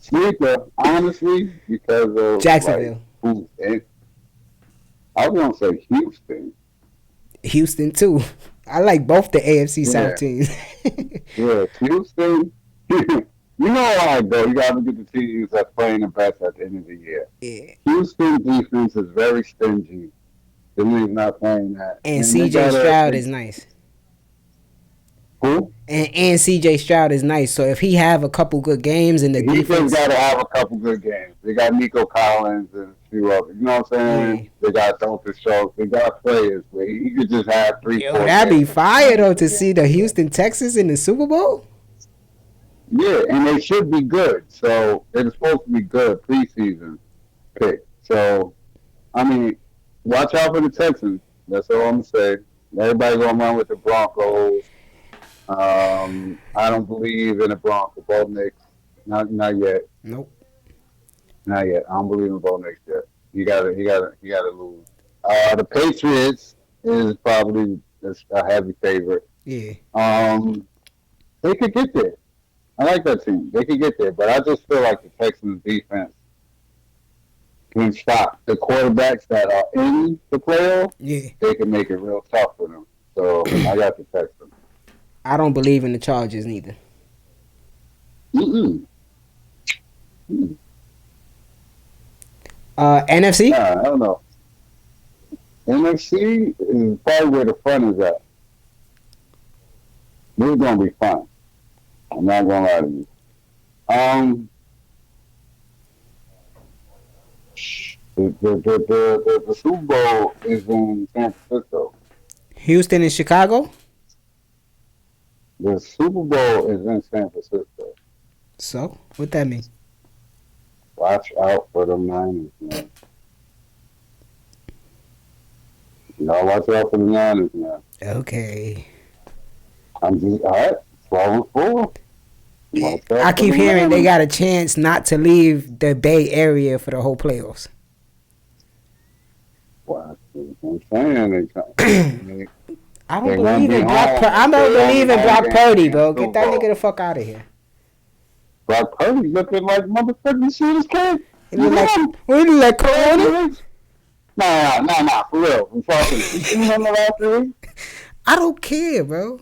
Speaker 5: Sleeper, honestly, because of
Speaker 4: Jacksonville.
Speaker 5: I was gonna say Houston.
Speaker 4: Houston too. I like both the AFC South teams.
Speaker 5: Yeah, Houston. You know how it goes. You gotta look at the teams that's playing the best at the end of the year.
Speaker 4: Yeah.
Speaker 5: Houston defense is very stingy. The league's not playing that.
Speaker 4: And CJ Stroud is nice.
Speaker 5: Who?
Speaker 4: And CJ Stroud is nice. So if he have a couple good games in the
Speaker 5: He
Speaker 4: defense,
Speaker 5: just gotta have a couple good games. They got Nico Collins and a few others. You know what I'm saying?
Speaker 4: Yeah.
Speaker 5: They got Dalton Schultz. They got players where he could just have 3-4.
Speaker 4: that'd be
Speaker 5: games.
Speaker 4: fire though to see the Houston Texans in the Super Bowl.
Speaker 5: Yeah, and they should be good. So they're supposed to be good preseason pick. So I mean, watch out for the Texans. That's all I'm gonna say. Everybody gonna run with the Broncos. I don't believe in the Broncos. Bo Nix, not yet.
Speaker 4: Nope.
Speaker 5: Not yet. I don't believe in Bo Nix yet. You gotta lose. The Patriots is probably a heavy favorite.
Speaker 4: Yeah.
Speaker 5: They could get there. I like that team. They could get there, but I just feel like the Texans defense can stop the quarterbacks that are in the playoff.
Speaker 4: Yeah.
Speaker 5: They can make it real tough for them. So I got the Texans.
Speaker 4: I don't believe in the Chargers neither. NFC?
Speaker 5: Nah, I don't know. NFC is probably where the fun is at. This is gonna be fun. I'm not gonna lie to you. The Super Bowl is in San Francisco.
Speaker 4: Houston and Chicago?
Speaker 5: The Super Bowl is in San Francisco.
Speaker 4: So, what that mean?
Speaker 5: Watch out for the Niners, man. Y'all watch out for the Niners, man.
Speaker 4: Okay.
Speaker 5: I'm just, all right, 12-4.
Speaker 4: I keep hearing they got a chance not to leave the Bay Area for the whole playoffs.
Speaker 5: Well, I'm saying
Speaker 4: I don't believe in Brock Purdy. I don't believe in Brock Purdy, bro. Get that nigga the fuck out of here.
Speaker 5: Brock Purdy looking like motherfucking shit as kid.
Speaker 4: He look like Corona.
Speaker 5: Nah, for real. I'm talking. You seen him the last 3 weeks?
Speaker 4: I don't care, bro.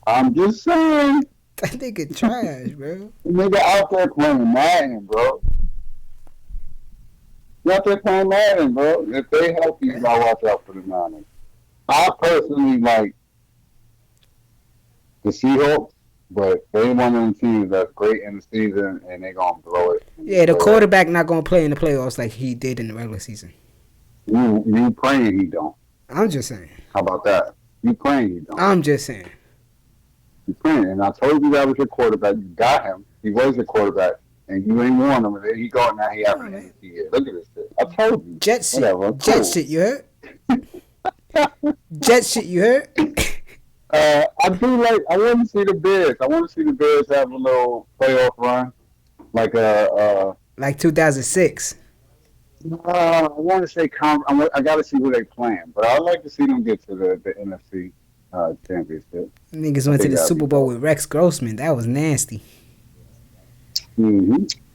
Speaker 5: I'm just saying.
Speaker 4: That nigga trash, bro.
Speaker 5: The nigga out there playing Madden, bro. You out there playing Madden, bro. If they healthy, you gotta watch out for the Niners. I personally like the Seahawks, but they one of them teams that's great in the season and they gonna blow it.
Speaker 4: Yeah, the quarterback not gonna play in the playoffs like he did in the regular season.
Speaker 5: You praying he don't.
Speaker 4: I'm just saying.
Speaker 5: How about that? You praying he don't.
Speaker 4: I'm just saying.
Speaker 5: You praying, and I told you that was your quarterback. You got him. He was your quarterback. and you ain't warned him, and then he go now he having an NC. Look at this shit. I told you.
Speaker 4: Jet shit.
Speaker 5: Whatever,
Speaker 4: Jet
Speaker 5: cool.
Speaker 4: shit, you heard? Jet shit, you heard?
Speaker 5: I do like. I want to see the Bears. I want to see the Bears have a little playoff run, like
Speaker 4: like 2006.
Speaker 5: I want to say I got to see who they playing, but I'd like to see them get to the NFC championship.
Speaker 4: Niggas went to the Super Bowl with Rex Grossman. That was nasty. NFC.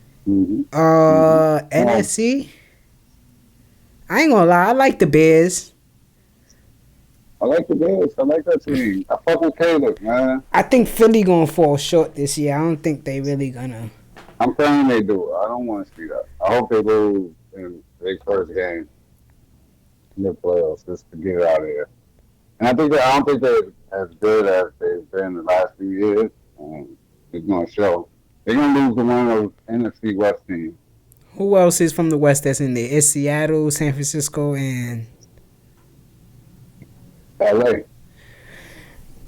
Speaker 4: I ain't gonna lie. I like the Bears.
Speaker 5: I like the Bears. I like that team. I fuck with Caleb, man.
Speaker 4: I think Philly gonna fall short this year. I don't think they really gonna.
Speaker 5: I'm praying they do. I don't want to see that. I hope they lose in their first game in the playoffs just to get it out of here. And I don't think they're as good as they've been the last few years. It's gonna show. They're gonna lose to one of those NFC West teams.
Speaker 4: Who else is from the West that's in there? It's Seattle, San Francisco, and
Speaker 5: LA.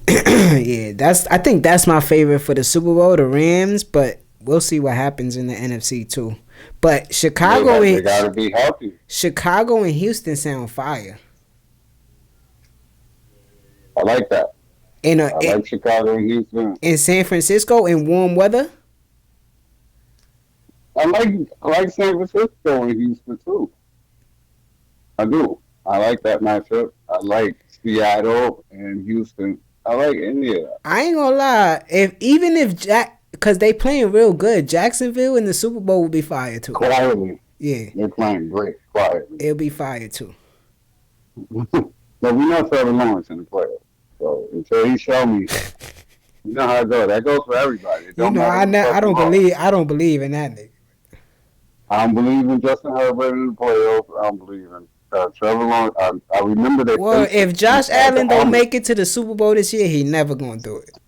Speaker 4: yeah, I think that's my favorite for the Super Bowl, the Rams, but we'll see what happens in the NFC too. But Chicago
Speaker 5: They gotta be healthy.
Speaker 4: Chicago and Houston sound fire.
Speaker 5: I like that.
Speaker 4: I
Speaker 5: like Chicago and Houston.
Speaker 4: In San Francisco in warm weather.
Speaker 5: I like San Francisco and Houston too. I do. I like that matchup. I like Seattle and Houston. I like India.
Speaker 4: I ain't gonna lie. Because they playing real good. Jacksonville in the Super Bowl will be fire too.
Speaker 5: Quietly.
Speaker 4: Yeah.
Speaker 5: They're playing great. Quietly.
Speaker 4: It'll be fire too.
Speaker 5: But we know Trevor Lawrence in the playoffs. So until he show me, you know how it goes. That goes for everybody.
Speaker 4: I don't believe in that nigga.
Speaker 5: I don't believe in Justin Herbert in the playoffs. I don't believe in Trevor Lawrence. I remember that.
Speaker 4: Well, if Josh Allen don't make it to the Super Bowl this year, he never gonna do it.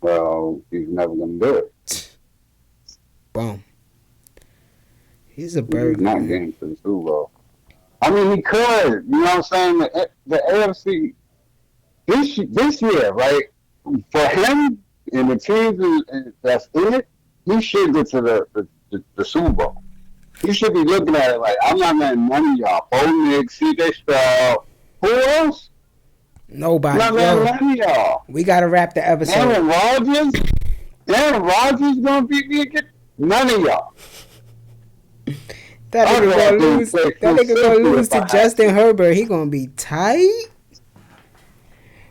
Speaker 5: Well, he's never gonna do it.
Speaker 4: Boom. He's a bird.
Speaker 5: He's not getting to the Super Bowl. I mean, he could. You know what I'm saying? The AFC this year, right? For him and the teams that's in it, he should get to the Super Bowl. He should be looking at it like, I'm not letting none of y'all. Bo Nick, CJ Stroud. Who else?
Speaker 4: Nobody.
Speaker 5: I'm not letting none of y'all.
Speaker 4: We gotta wrap the episode.
Speaker 5: Aaron Rodgers gonna beat me again? None of y'all.
Speaker 4: That nigga gonna lose to Justin Herbert. He gonna be tight.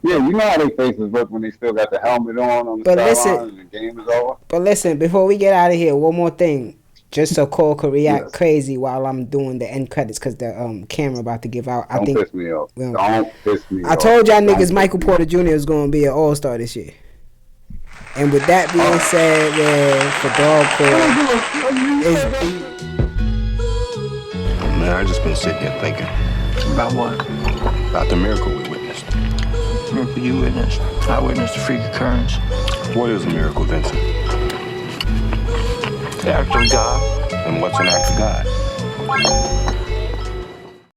Speaker 5: Yeah, you know how their faces look when they still got the helmet on the sideline and the game is over.
Speaker 4: But listen, before we get out of here, one more thing. Just so Cole could react crazy while I'm doing the end credits because the camera about to give out.
Speaker 5: Don't piss me off. Don't piss me off.
Speaker 4: I told y'all niggas Michael Porter Jr. is going to be an all-star this year. And with that being said, for Don Core,
Speaker 6: man, I just been sitting here thinking.
Speaker 7: About what?
Speaker 6: About the miracle we witnessed.
Speaker 7: Miracle you witnessed. I witnessed a freak occurrence.
Speaker 6: What is a miracle, Vincent?
Speaker 7: The act of God.
Speaker 6: And what's an act of God?